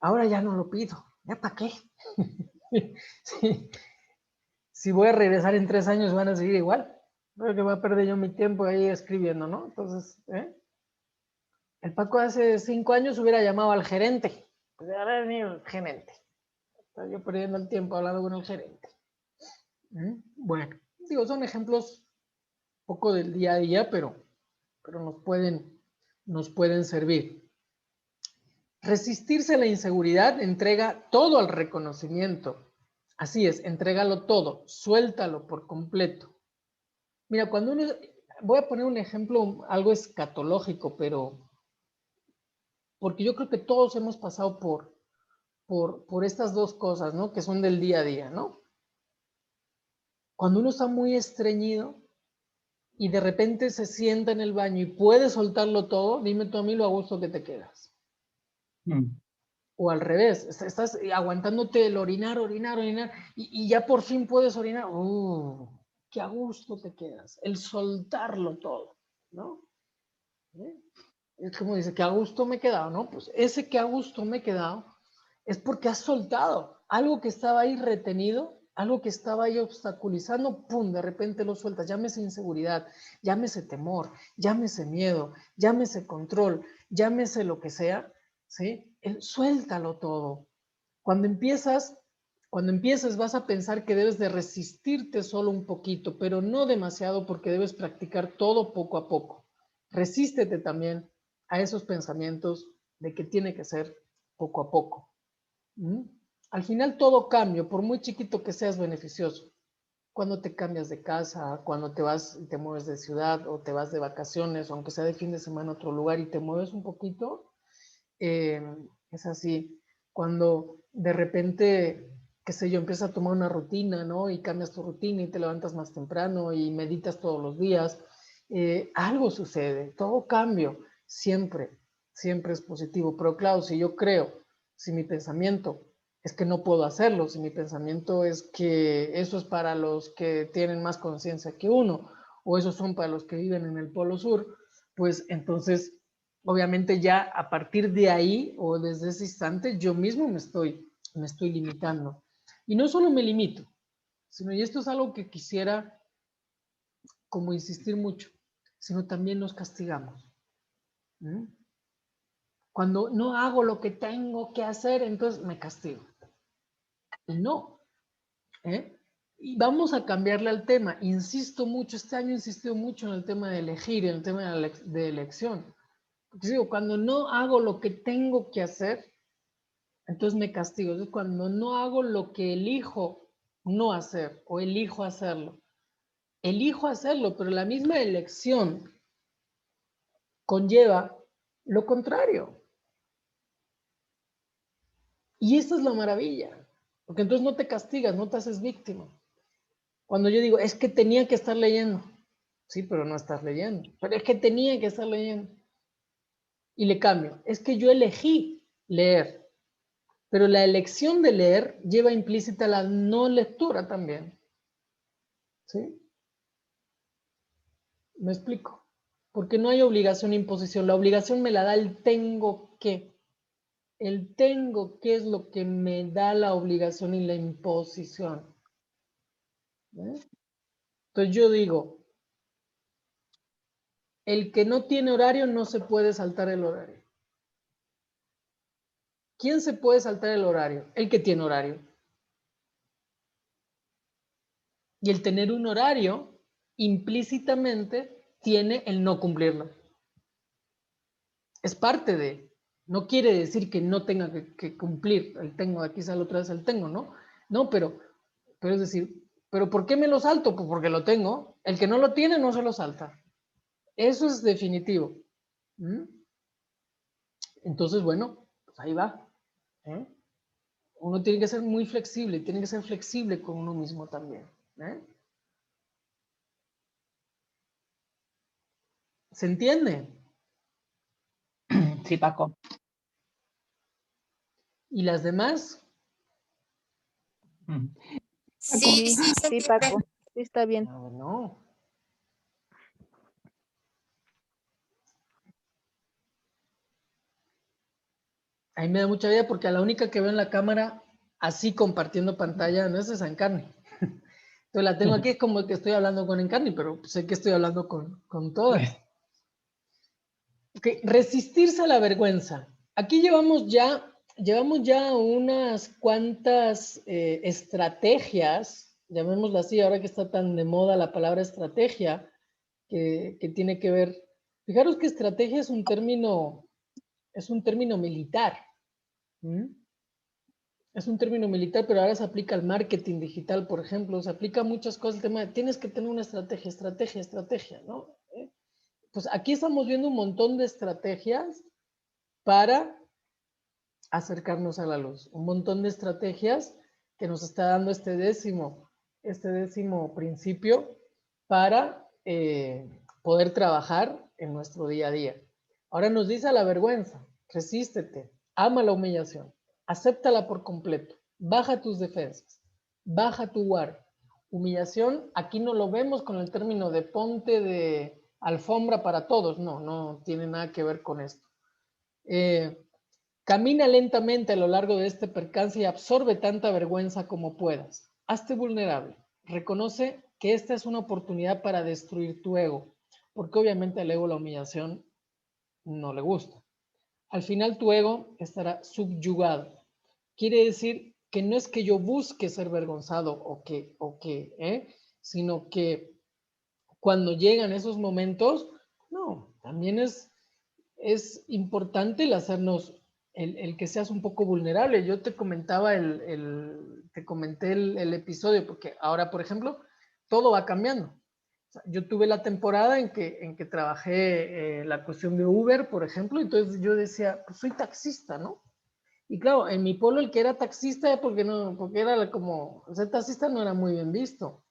Ahora ya no lo pido. ¿Ya para qué? Sí. Si voy a regresar en 3 años van a seguir igual. Creo que voy a perder yo mi tiempo ahí escribiendo, ¿no? Entonces, el Paco hace 5 años hubiera llamado al gerente. Pues ya va a venir el gerente. Estoy yo perdiendo el tiempo hablando con el gerente. Bueno, digo, son ejemplos poco del día a día, pero nos pueden servir. Resistirse a la inseguridad entrega todo al reconocimiento. Así es, entrégalo todo, suéltalo por completo. Mira, cuando uno, voy a poner un ejemplo algo escatológico, pero porque yo creo que todos hemos pasado por estas dos cosas, ¿no? Que son del día a día, ¿no? Cuando uno está muy estreñido y de repente se sienta en el baño y puede soltarlo todo, dime tú a mí lo a gusto que te quedas. O al revés, estás aguantándote el orinar, y ya por fin puedes orinar. Qué a gusto te quedas. El soltarlo todo, ¿no? es como dice, que a gusto me he quedado, ¿no? Pues ese que a gusto me he quedado es porque has soltado algo que estaba ahí retenido, algo que estaba ahí obstaculizando, pum, de repente lo sueltas, llámese inseguridad, llámese temor, llámese miedo, llámese control, llámese lo que sea, ¿sí? Suéltalo todo. Cuando empiezas vas a pensar que debes de resistirte solo un poquito, pero no demasiado porque debes practicar todo poco a poco. Resístete también a esos pensamientos de que tiene que ser poco a poco. ¿Mm? Al final todo cambio, por muy chiquito que sea, es beneficioso. Cuando te cambias de casa, cuando te vas y te mueves de ciudad o te vas de vacaciones, aunque sea de fin de semana a otro lugar y te mueves un poquito, es así. Cuando de repente, qué sé yo, empiezas a tomar una rutina, ¿no? Y cambias tu rutina y te levantas más temprano y meditas todos los días, algo sucede, todo cambio, siempre, siempre es positivo. Pero claro, si yo creo, si mi pensamiento es que no puedo hacerlo, si mi pensamiento es que eso es para los que tienen más conciencia que uno, o esos son para los que viven en el Polo Sur, pues entonces obviamente ya a partir de ahí o desde ese instante yo mismo me estoy limitando. Y no solo me limito, sino, y esto es algo que quisiera como insistir mucho, sino también nos castigamos. ¿Mm? Cuando no hago lo que tengo que hacer, entonces me castigo. Y no. ¿Eh? Y vamos a cambiarle al tema. Insisto mucho, este año he insistido mucho en el tema de elegir, en el tema de elección. Porque digo, cuando no hago lo que tengo que hacer, entonces me castigo. Entonces, cuando no hago lo que elijo no hacer o elijo hacerlo, pero la misma elección conlleva lo contrario. Y esa es la maravilla, porque entonces no te castigas, no te haces víctima. Cuando yo digo, es que tenía que estar leyendo, sí, pero no estás leyendo, pero es que tenía que estar leyendo. Y le cambio, es que yo elegí leer, pero la elección de leer lleva implícita la no lectura también. ¿Sí? ¿Me explico? Porque no hay obligación e imposición. La obligación me la da el tengo que. El tengo que es lo que me da la obligación y la imposición. ¿Eh? Entonces yo digo, el que no tiene horario no se puede saltar el horario. ¿Quién se puede saltar el horario? El que tiene horario. Y el tener un horario implícitamente tiene el no cumplirlo. Es parte de, no quiere decir que no tenga que cumplir el tengo, aquí sale otra vez el tengo, ¿no? No, pero es decir, ¿pero por qué me lo salto? Pues porque lo tengo. El que no lo tiene no se lo salta. Eso es definitivo. ¿Mm? Entonces, bueno, pues ahí va. ¿Eh? Uno tiene que ser muy flexible, tiene que ser flexible con uno mismo también. ¿Eh? ¿Se entiende? Sí, Paco. ¿Y las demás? Sí, sí, Paco. Sí, está bien. No, no. A mí me da mucha vida porque a la única que veo en la cámara así compartiendo pantalla no es esa Encarni. Entonces la tengo aquí, es como que estoy hablando con Encarni, pero sé que estoy hablando con todas. Okay. Resistirse a la vergüenza. Aquí llevamos ya unas cuantas estrategias, llamémoslo así, ahora que está tan de moda la palabra estrategia, que tiene que ver. Fijaros que estrategia es un término militar. ¿Mm? Es un término militar, pero ahora se aplica al marketing digital, por ejemplo, se aplica a muchas cosas, el tema de tienes que tener una estrategia, ¿no? Pues aquí estamos viendo un montón de estrategias para acercarnos a la luz, un montón de estrategias que nos está dando este décimo principio para poder trabajar en nuestro día a día. Ahora nos dice a la vergüenza, resístete, ama la humillación, acéptala por completo, baja tus defensas, baja tu guardia. Humillación, aquí no lo vemos con el término de ponte alfombra para todos. No, no tiene nada que ver con esto. Camina lentamente a lo largo de este percance y absorbe tanta vergüenza como puedas. Hazte vulnerable. Reconoce que esta es una oportunidad para destruir tu ego, porque obviamente al ego la humillación no le gusta. Al final tu ego estará subyugado. Quiere decir que no es que yo busque ser vergonzado sino que cuando llegan esos momentos, no, también es importante el hacernos, el que seas un poco vulnerable. Yo te comentaba te comenté el episodio, porque ahora, por ejemplo, todo va cambiando. O sea, yo tuve la temporada en que trabajé la cuestión de Uber, por ejemplo, entonces yo decía, pues soy taxista, ¿no? Y claro, en mi pueblo el que era taxista, porque era como, ser taxista no era muy bien visto.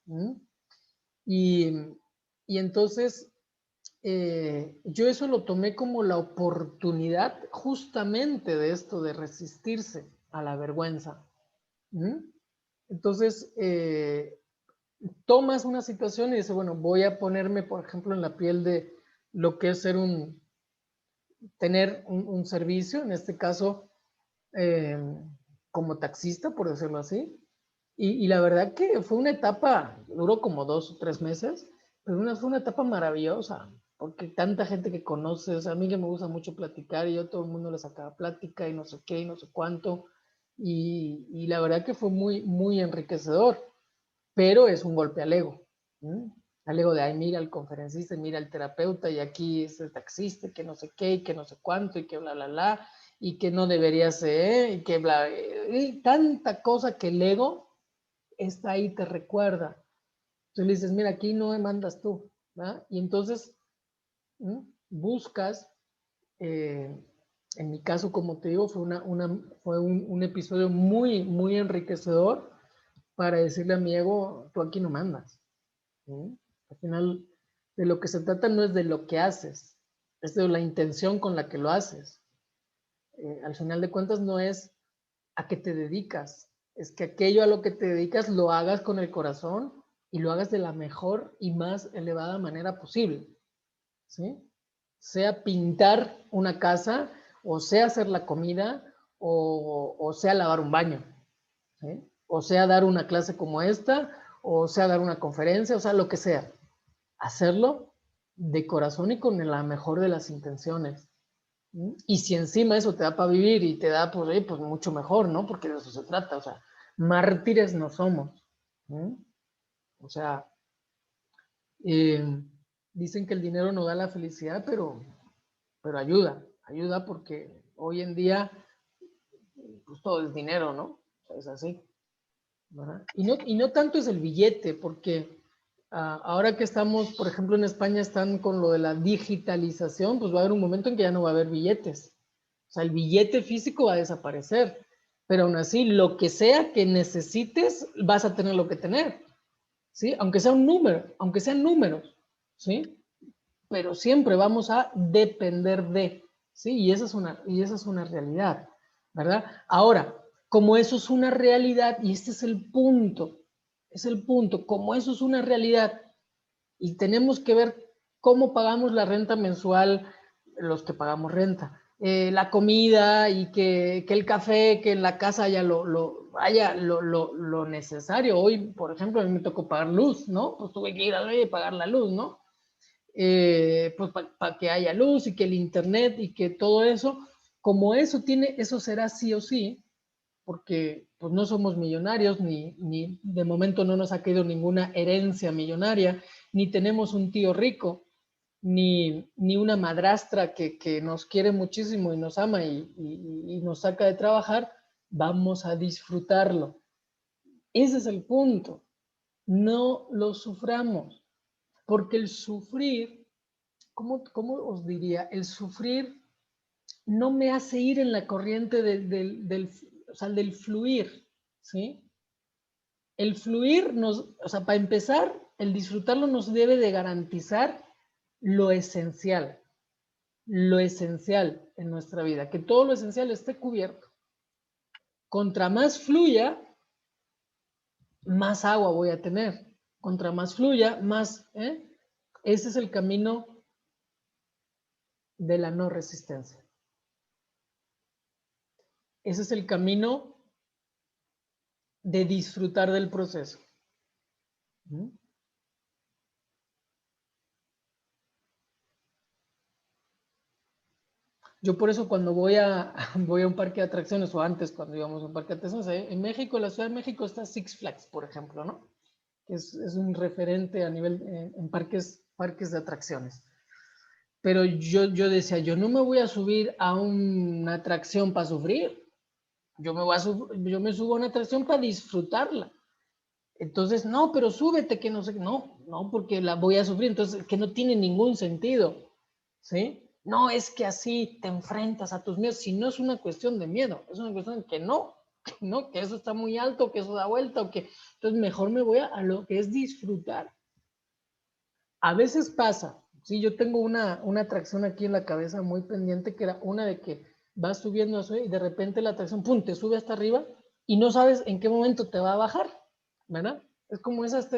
Y entonces yo eso lo tomé como la oportunidad justamente de esto, de resistirse a la vergüenza. Entonces, tomas una situación y dices, bueno, voy a ponerme, por ejemplo, en la piel de lo que es tener un servicio, en este caso, como taxista, por decirlo así. Y la verdad que fue una etapa, duró como 2 o 3 meses, pero fue una etapa maravillosa, porque tanta gente que conoces, a mí que me gusta mucho platicar, y yo a todo el mundo le sacaba plática y no sé qué y no sé cuánto, y la verdad que fue muy, muy enriquecedor, pero es un golpe al ego, al ego de, ay, mira el conferencista, mira el terapeuta, y aquí es el taxista, que no sé qué, y que no sé cuánto, y que bla, bla, bla, y que no debería ser, y que bla, y tanta cosa que el ego está ahí, te recuerda. Entonces le dices, mira, aquí no me mandas tú, ¿verdad? Y entonces buscas, en mi caso, como te digo, fue un episodio muy, muy enriquecedor para decirle a mi ego, tú aquí no mandas. Al final, de lo que se trata no es de lo que haces, es de la intención con la que lo haces. Al final de cuentas no es a qué te dedicas, es que aquello a lo que te dedicas lo hagas con el corazón y lo hagas de la mejor y más elevada manera posible, ¿sí? Sea pintar una casa, o sea hacer la comida, o sea lavar un baño, ¿sí? O sea dar una clase como esta, o sea dar una conferencia, o sea lo que sea. Hacerlo de corazón y con la mejor de las intenciones. Y si encima eso te da para vivir y te da, pues mucho mejor, ¿no? Porque de eso se trata, o sea, mártires no somos. O sea, eh, dicen que el dinero no da la felicidad, pero ayuda porque hoy en día, pues todo es dinero, ¿no? O sea, es así, ¿verdad? Y no tanto es el billete, porque ahora que estamos, por ejemplo, en España están con lo de la digitalización, pues va a haber un momento en que ya no va a haber billetes. O sea, el billete físico va a desaparecer, pero aún así, lo que sea que necesites, vas a tener lo que tener, ¿sí? Aunque sea un número, aunque sean números, ¿sí? Pero siempre vamos a depender de, ¿sí? Y esa es una realidad, ¿verdad? Ahora, como eso es una realidad, y este es el punto, como eso es una realidad, y tenemos que ver cómo pagamos la renta mensual, los que pagamos renta, la comida y que el café, que en la casa haya lo necesario. Hoy, por ejemplo, a mí me tocó pagar luz, ¿no? Pues tuve que ir a la y pagar la luz, ¿no? Pues para que haya luz y que el internet y que todo eso, como eso será sí o sí, porque pues no somos millonarios, ni de momento no nos ha caído ninguna herencia millonaria, ni tenemos un tío rico, ni una madrastra que nos quiere muchísimo y nos ama y nos saca de trabajar, vamos a disfrutarlo. Ese es el punto. No lo suframos, porque el sufrir, ¿cómo os diría? El sufrir no me hace ir en la corriente o sea, del fluir, ¿sí? El fluir o sea, para empezar, el disfrutarlo nos debe de garantizar lo esencial en nuestra vida, que todo lo esencial esté cubierto. Contra más fluya, más agua voy a tener. Contra más fluya, más, ese es el camino de la no resistencia. Ese es el camino de disfrutar del proceso. Yo por eso cuando voy a un parque de atracciones, o antes cuando íbamos a un parque de atracciones, en México, la Ciudad de México está Six Flags, por ejemplo, ¿no? Que es un referente a nivel, en parques de atracciones. Pero yo decía, yo no me voy a subir a una atracción para sufrir. Yo me subo a una atracción para disfrutarla. Entonces, no, pero súbete, que no sé, no, porque la voy a sufrir, entonces, que no tiene ningún sentido, ¿sí? No es que así te enfrentas a tus miedos, si no es una cuestión de miedo, es una cuestión de que no, que eso está muy alto, que eso da vuelta, o que, entonces mejor me voy a lo que es disfrutar. A veces pasa, sí, yo tengo una atracción aquí en la cabeza muy pendiente, que era una de que vas subiendo y de repente la atracción, pum, te sube hasta arriba y no sabes en qué momento te va a bajar, ¿verdad? Es como esas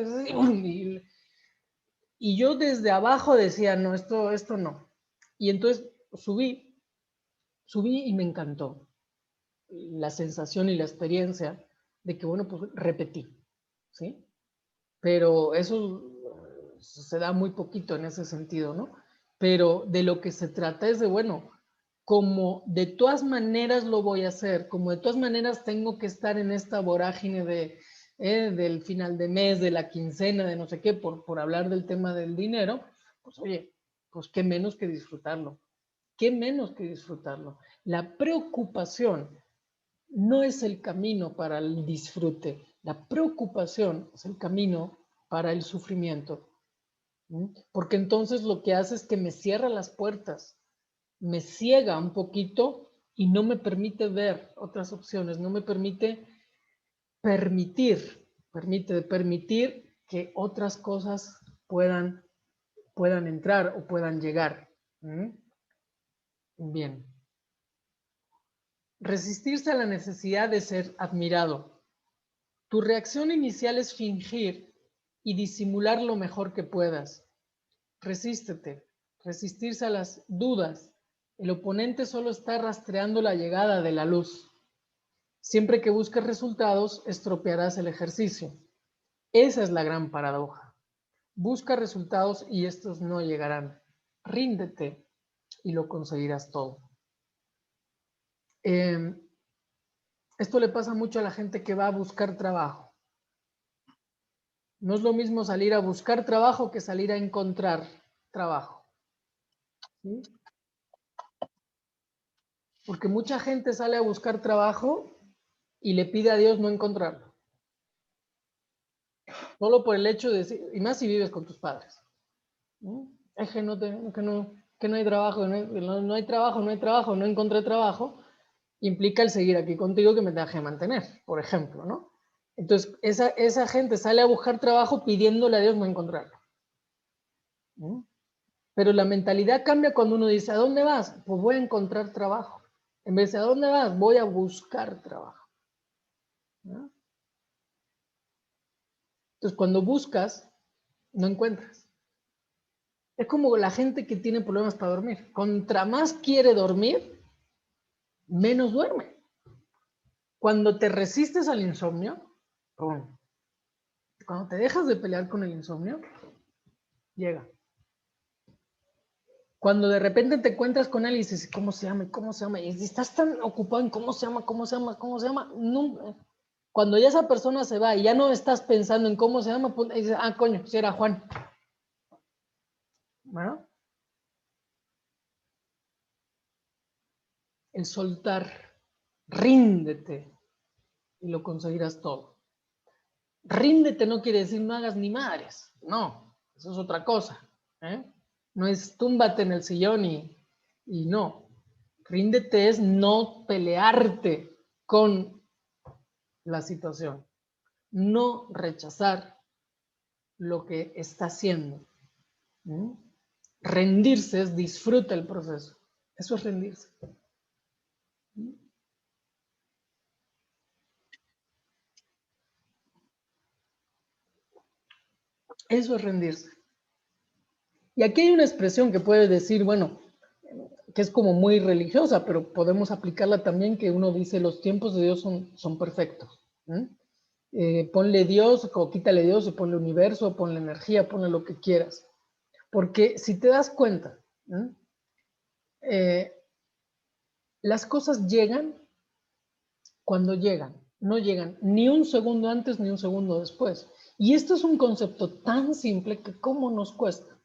y yo desde abajo decía, no, esto no. Y entonces subí y me encantó la sensación y la experiencia de que, bueno, pues repetí, ¿sí? Pero eso se da muy poquito en ese sentido, ¿no? Pero de lo que se trata es de, bueno, como de todas maneras lo voy a hacer, como de todas maneras tengo que estar en esta vorágine del final de mes, de la quincena, de no sé qué, por hablar del tema del dinero, pues oye, pues qué menos que disfrutarlo, qué menos que disfrutarlo. La preocupación no es el camino para el disfrute, la preocupación es el camino para el sufrimiento, ¿sí? Porque entonces lo que hace es que me cierra las puertas, me ciega un poquito y no me permite ver otras opciones, no me permite permitir que otras cosas puedan entrar o puedan llegar. Bien. Resistirse a la necesidad de ser admirado. Tu reacción inicial es fingir y disimular lo mejor que puedas. Resístete. Resistirse a las dudas. El oponente solo está rastreando la llegada de la luz. Siempre que busques resultados, estropearás el ejercicio. Esa es la gran paradoja. Busca resultados y estos no llegarán. Ríndete y lo conseguirás todo. Esto le pasa mucho a la gente que va a buscar trabajo. No es lo mismo salir a buscar trabajo que salir a encontrar trabajo. ¿Sí? Porque mucha gente sale a buscar trabajo y le pide a Dios no encontrarlo. Solo por el hecho de decir, y más si vives con tus padres. Es que no hay trabajo, no hay trabajo, no encontré trabajo, implica el seguir aquí contigo que me tenga que mantener, por ejemplo, ¿no? Entonces, esa gente sale a buscar trabajo pidiéndole a Dios no encontrarlo. Pero la mentalidad cambia cuando uno dice, ¿a dónde vas? Pues voy a encontrar trabajo. En vez de, ¿a dónde vas? Voy a buscar trabajo. ¿No? Entonces, cuando buscas, no encuentras. Es como la gente que tiene problemas para dormir. Contra más quiere dormir, menos duerme. Cuando te resistes al insomnio, ¡pum! Cuando te dejas de pelear con el insomnio, llega. Cuando de repente te encuentras con él y dices, ¿cómo se llama? ¿Cómo se llama? Y estás tan ocupado en cómo se llama, no. Cuando ya esa persona se va y ya no estás pensando en cómo se llama, pues dices, coño, si era Juan. ¿Bueno? El soltar, ríndete y lo conseguirás todo. Ríndete no quiere decir no hagas ni madres, no, eso es otra cosa. No es túmbate en el sillón y no. Ríndete es no pelearte con la situación, no rechazar lo que está haciendo. Rendirse es disfruta el proceso. Eso es rendirse. Eso es rendirse. Y aquí hay una expresión que puede decir, bueno, que es como muy religiosa, pero podemos aplicarla también, que uno dice los tiempos de Dios son perfectos. Ponle Dios o quítale Dios, o ponle universo, ponle energía, ponle lo que quieras. Porque si te das cuenta, las cosas llegan cuando llegan, no llegan ni un segundo antes ni un segundo después. Y esto es un concepto tan simple que cómo nos cuesta.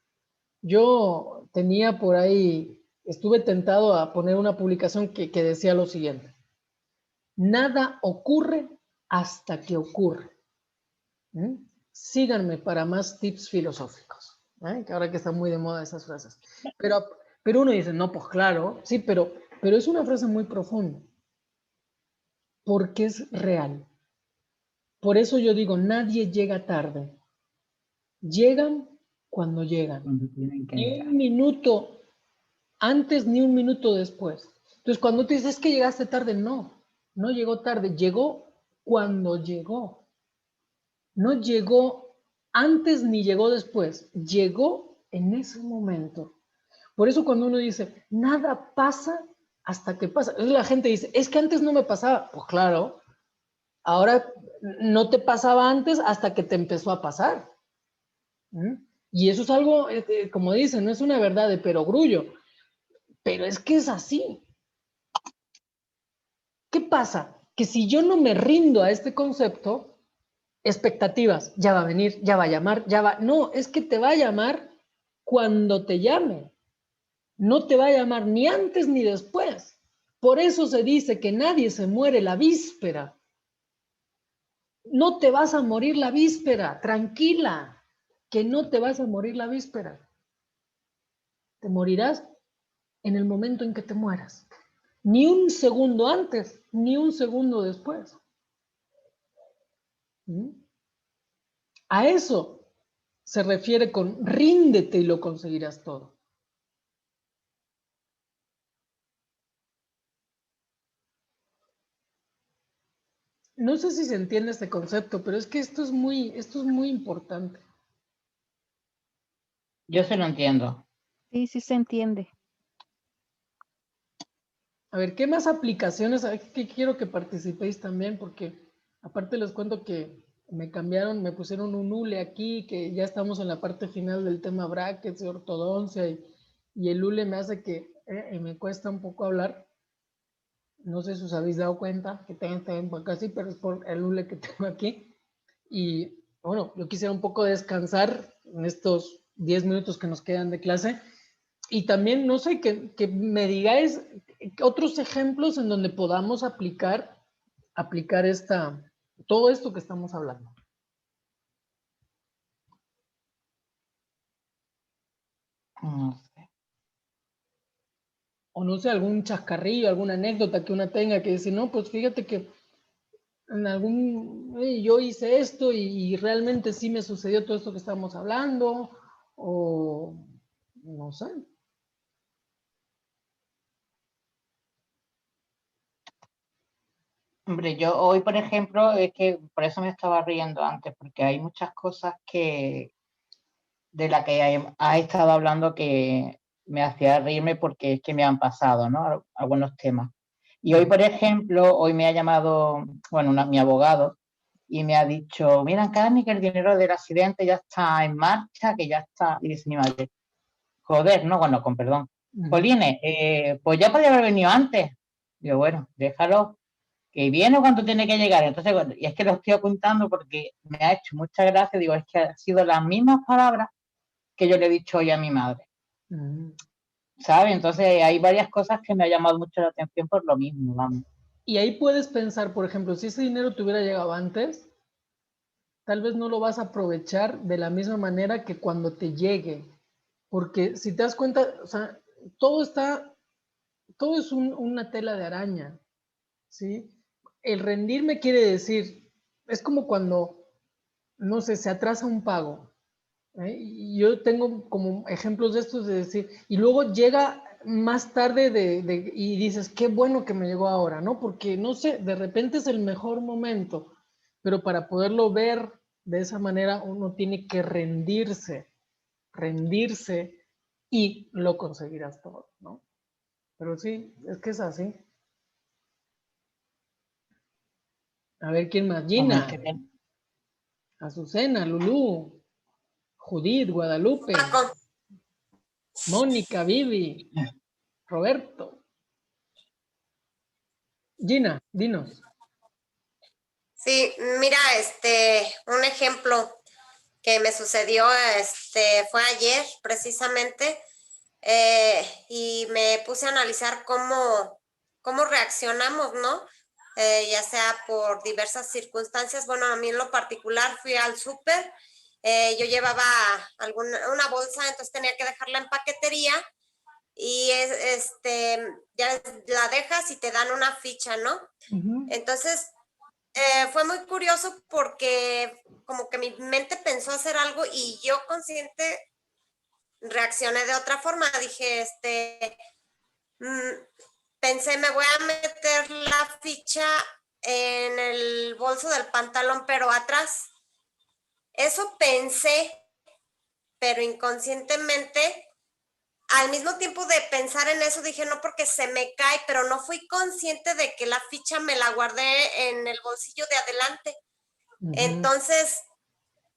Yo tenía por ahí, estuve tentado a poner una publicación que decía lo siguiente: nada ocurre hasta que ocurre. Síganme para más tips filosóficos, que ahora que están muy de moda esas frases. Pero uno dice, no, pues claro, sí, pero es una frase muy profunda, porque es real. Por eso yo digo, nadie llega tarde. Llegan cuando llegan. Cuando tienen que Ni llegar. un minuto antes ni un minuto después. Entonces, cuando tú dices, es que llegaste tarde, no llegó tarde, llegó cuando llegó. No llegó antes ni llegó después, llegó en ese momento. Por eso cuando uno dice, nada pasa hasta que pasa, la gente dice, es que antes no me pasaba. Pues claro, ahora no te pasaba antes hasta que te empezó a pasar. Y eso es algo, como dicen, no es una verdad de perogrullo, pero es que es así. ¿Qué pasa? Que si yo no me rindo a este concepto, expectativas, ya va a venir, ya va a llamar, ya va. No, es que te va a llamar cuando te llame. No te va a llamar ni antes ni después. Por eso se dice que nadie se muere la víspera. No te vas a morir la víspera, tranquila, que no te vas a morir la víspera. Te morirás en el momento en que te mueras. Ni un segundo antes, ni un segundo después. A eso se refiere con ríndete y lo conseguirás todo. No sé si se entiende este concepto, pero es que esto es muy importante. Yo se lo entiendo. Sí, sí se entiende. A ver, ¿qué más aplicaciones? Que quiero que participéis también, porque aparte les cuento que me cambiaron, me pusieron un hule aquí, que ya estamos en la parte final del tema brackets y ortodoncia, y el hule me hace que me cuesta un poco hablar. No sé si os habéis dado cuenta que tengo por acá, sí, pero es por el hule que tengo aquí. Y bueno, yo quisiera un poco descansar en estos 10 minutos que nos quedan de clase. Y también, no sé, que me digáis otros ejemplos en donde podamos aplicar todo esto que estamos hablando. No sé. O no sé, algún chascarrillo, alguna anécdota que una tenga que decir, no, pues fíjate que en yo hice esto y realmente sí me sucedió todo esto que estamos hablando, o no sé. Hombre, yo hoy, por ejemplo, es que por eso me estaba riendo antes, porque hay muchas cosas de las que ha estado hablando que me hacía reírme porque es que me han pasado, ¿no? Algunos temas. Y hoy, por ejemplo, hoy me ha llamado, bueno, mi abogado, y me ha dicho, mira, Cami, que el dinero del accidente ya está en marcha, que ya está. Y dice mi madre, joder, no, bueno, con perdón. Polines, pues ya podía haber venido antes. Digo, bueno, déjalo, que viene cuando tiene que llegar. Entonces, bueno, y es que lo estoy apuntando porque me ha hecho mucha gracia. Digo, es que han sido las mismas palabras que yo le he dicho hoy a mi madre. ¿Sabes? Entonces, hay varias cosas que me ha llamado mucho la atención por lo mismo, vamos. Y ahí puedes pensar, por ejemplo, si ese dinero te hubiera llegado antes, tal vez no lo vas a aprovechar de la misma manera que cuando te llegue. Porque si te das cuenta, o sea, todo es una tela de araña, ¿sí? El rendirme quiere decir, es como cuando, no sé, se atrasa un pago. Y yo tengo como ejemplos de estos de decir, y luego llega más tarde y dices, qué bueno que me llegó ahora, ¿no? Porque, no sé, de repente es el mejor momento, pero para poderlo ver de esa manera uno tiene que rendirse y lo conseguirás todo, ¿no? pero sí, es que es así. A ver, ¿quién más? Gina, Qué bien. Azucena, Lulú, Judith, Guadalupe, Paco. Mónica, Vivi, Roberto. Gina, dinos. Sí, mira, un ejemplo que me sucedió, fue ayer precisamente, y me puse a analizar cómo reaccionamos, ¿no? Ya sea por diversas circunstancias. Bueno, a mí en lo particular fui al súper, yo llevaba una bolsa, entonces tenía que dejarla en paquetería y ya la dejas y te dan una ficha, ¿no? Entonces, fue muy curioso porque como que mi mente pensó hacer algo y yo consciente reaccioné de otra forma. Dije, pensé, me voy a meter la ficha en el bolso del pantalón, pero atrás. Eso pensé, pero inconscientemente, al mismo tiempo de pensar en eso, dije, no, porque se me cae, pero no fui consciente de que la ficha me la guardé en el bolsillo de adelante. Entonces,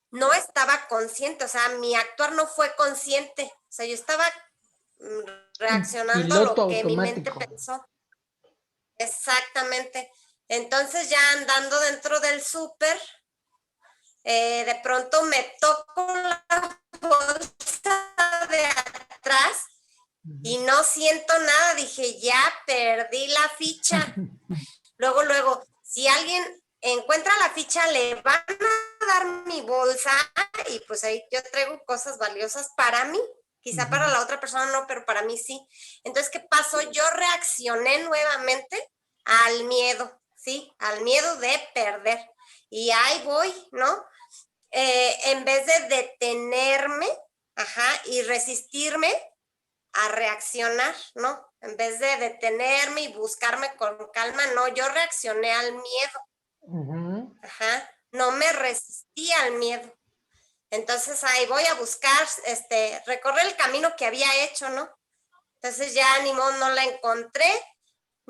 no estaba consciente, o sea, mi actuar no fue consciente, o sea, yo estaba reaccionando a Piloto lo que mi mente automático. pensó. Exactamente. Entonces, ya andando dentro del súper, de pronto me toco la bolsa de atrás y no siento nada. Dije, ya perdí la ficha. Luego, si alguien encuentra la ficha, le van a dar mi bolsa y pues ahí yo traigo cosas valiosas para mí. Quizá para la otra persona no, pero para mí sí. Entonces, ¿qué pasó? Yo reaccioné nuevamente al miedo, ¿sí? Al miedo de perder. Y ahí voy, ¿no? En vez de detenerme, y resistirme a reaccionar, ¿no? En vez de detenerme y buscarme con calma, no, yo reaccioné al miedo. No me resistí al miedo. Entonces ahí voy a buscar, recorrer el camino que había hecho, ¿no? Entonces ya ni modo, no la encontré.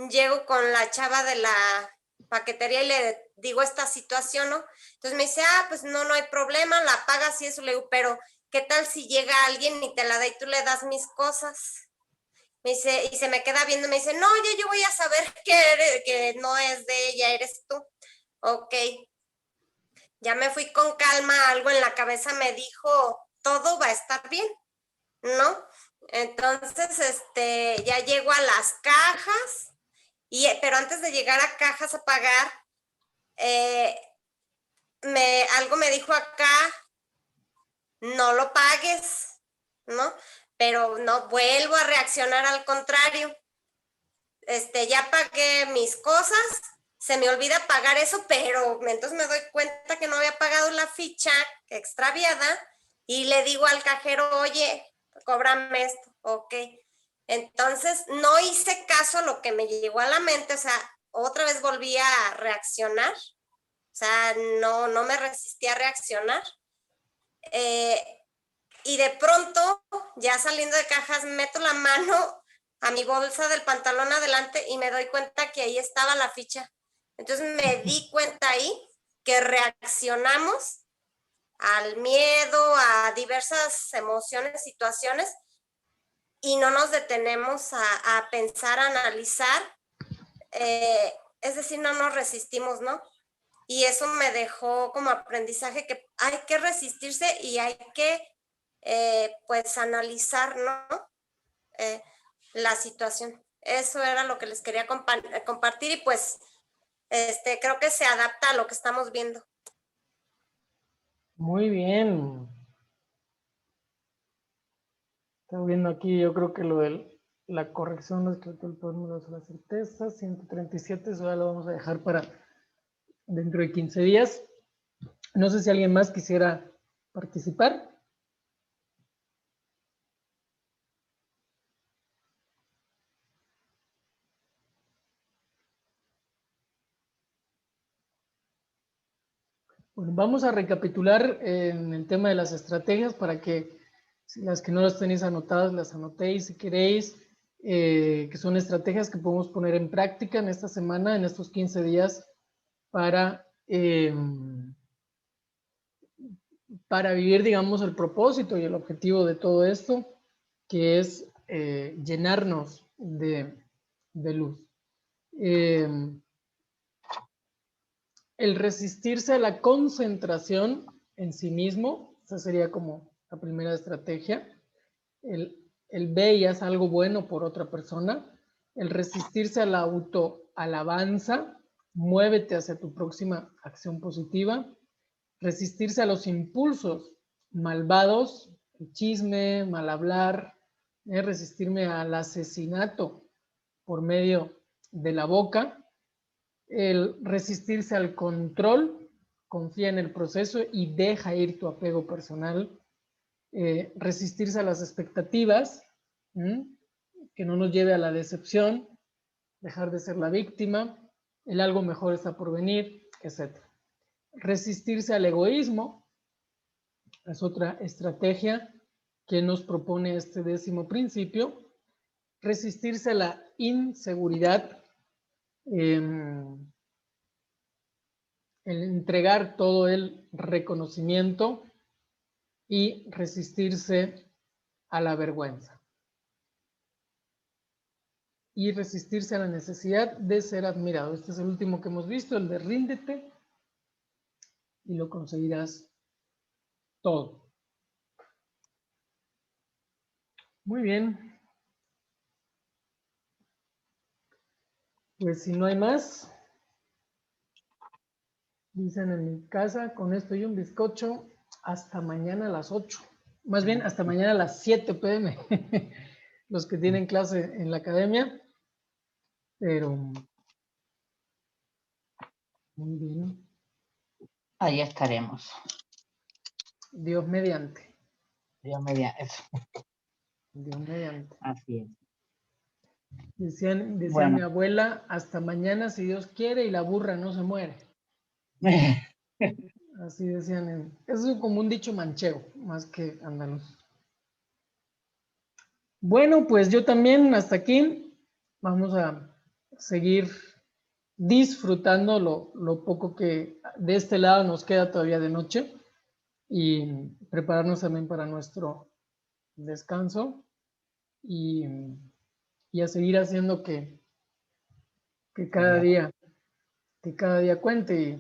Llego con la chava de la paquetería y le digo esta situación, ¿no? Entonces me dice, pues no hay problema, la pagas y eso. Le digo, pero ¿qué tal si llega alguien y te la da y tú le das mis cosas? Me dice, y se me queda viendo y me dice, no, ya yo voy a saber que no es de ella, eres tú. Ok. Ya me fui con calma, algo en la cabeza me dijo, todo va a estar bien, ¿no? Entonces, ya llego a las cajas, pero antes de llegar a cajas a pagar, algo me dijo acá, no lo pagues, ¿no? Pero no vuelvo a reaccionar, al contrario. Ya pagué mis cosas, se me olvida pagar eso, pero entonces me doy cuenta que no había pagado la ficha extraviada y le digo al cajero, oye, cóbrame esto, ok. Entonces no hice caso a lo que me llegó a la mente, o sea, otra vez volví a reaccionar, o sea, no me resistí a reaccionar. Y de pronto, ya saliendo de cajas, meto la mano a mi bolsa del pantalón adelante y me doy cuenta que ahí estaba la ficha. Entonces me di cuenta ahí que reaccionamos al miedo, a diversas emociones, situaciones, y no nos detenemos a pensar, a analizar, es decir, no nos resistimos, ¿no? Y eso me dejó como aprendizaje que hay que resistirse y hay que, pues, analizar, ¿no? La situación. Eso era lo que les quería compartir y pues creo que se adapta a lo que estamos viendo. Muy bien. Estoy viendo aquí, yo creo que lo de la corrección respecto al torno de la certeza, 137, eso ya lo vamos a dejar para dentro de 15 días. No sé si alguien más quisiera participar. Bueno, vamos a recapitular en el tema de las estrategias para que si las que no las tenéis anotadas las anotéis si queréis. que son estrategias que podemos poner en práctica en esta semana, en estos 15 días, para vivir, digamos, el propósito y el objetivo de todo esto, que es llenarnos de luz. El resistirse a la concentración en sí mismo, esa sería como la primera estrategia. El ve y haz algo bueno por otra persona. El resistirse a la autoalabanza, muévete hacia tu próxima acción positiva. Resistirse a los impulsos malvados, el chisme, mal hablar, resistirme al asesinato por medio de la boca. El resistirse al control, confía en el proceso y deja ir tu apego personal. Resistirse a las expectativas, que no nos lleve a la decepción, dejar de ser la víctima, el algo mejor está por venir, etc. Resistirse al egoísmo es otra estrategia que nos propone este 10º principio. Resistirse a la inseguridad, el entregar todo el reconocimiento, y resistirse a la vergüenza. Y resistirse a la necesidad de ser admirado. Este es el último que hemos visto, el de ríndete y lo conseguirás todo. Muy bien. Pues si no hay más, dicen en mi casa, con esto y un bizcocho, hasta mañana a las 8. Más bien, hasta mañana a las 7 p.m. Los que tienen clase en la academia. Pero, muy bien. Ahí estaremos. Dios mediante. Dios mediante. Dios mediante. Así es. Decía Bueno. mi abuela, hasta mañana si Dios quiere y la burra no se muere. Así decían. Eso es como un dicho manchego, más que andaluz. Bueno, pues yo también hasta aquí. Vamos a seguir disfrutando lo poco que de este lado nos queda todavía de noche y prepararnos también para nuestro descanso y a seguir haciendo que cada día cuente.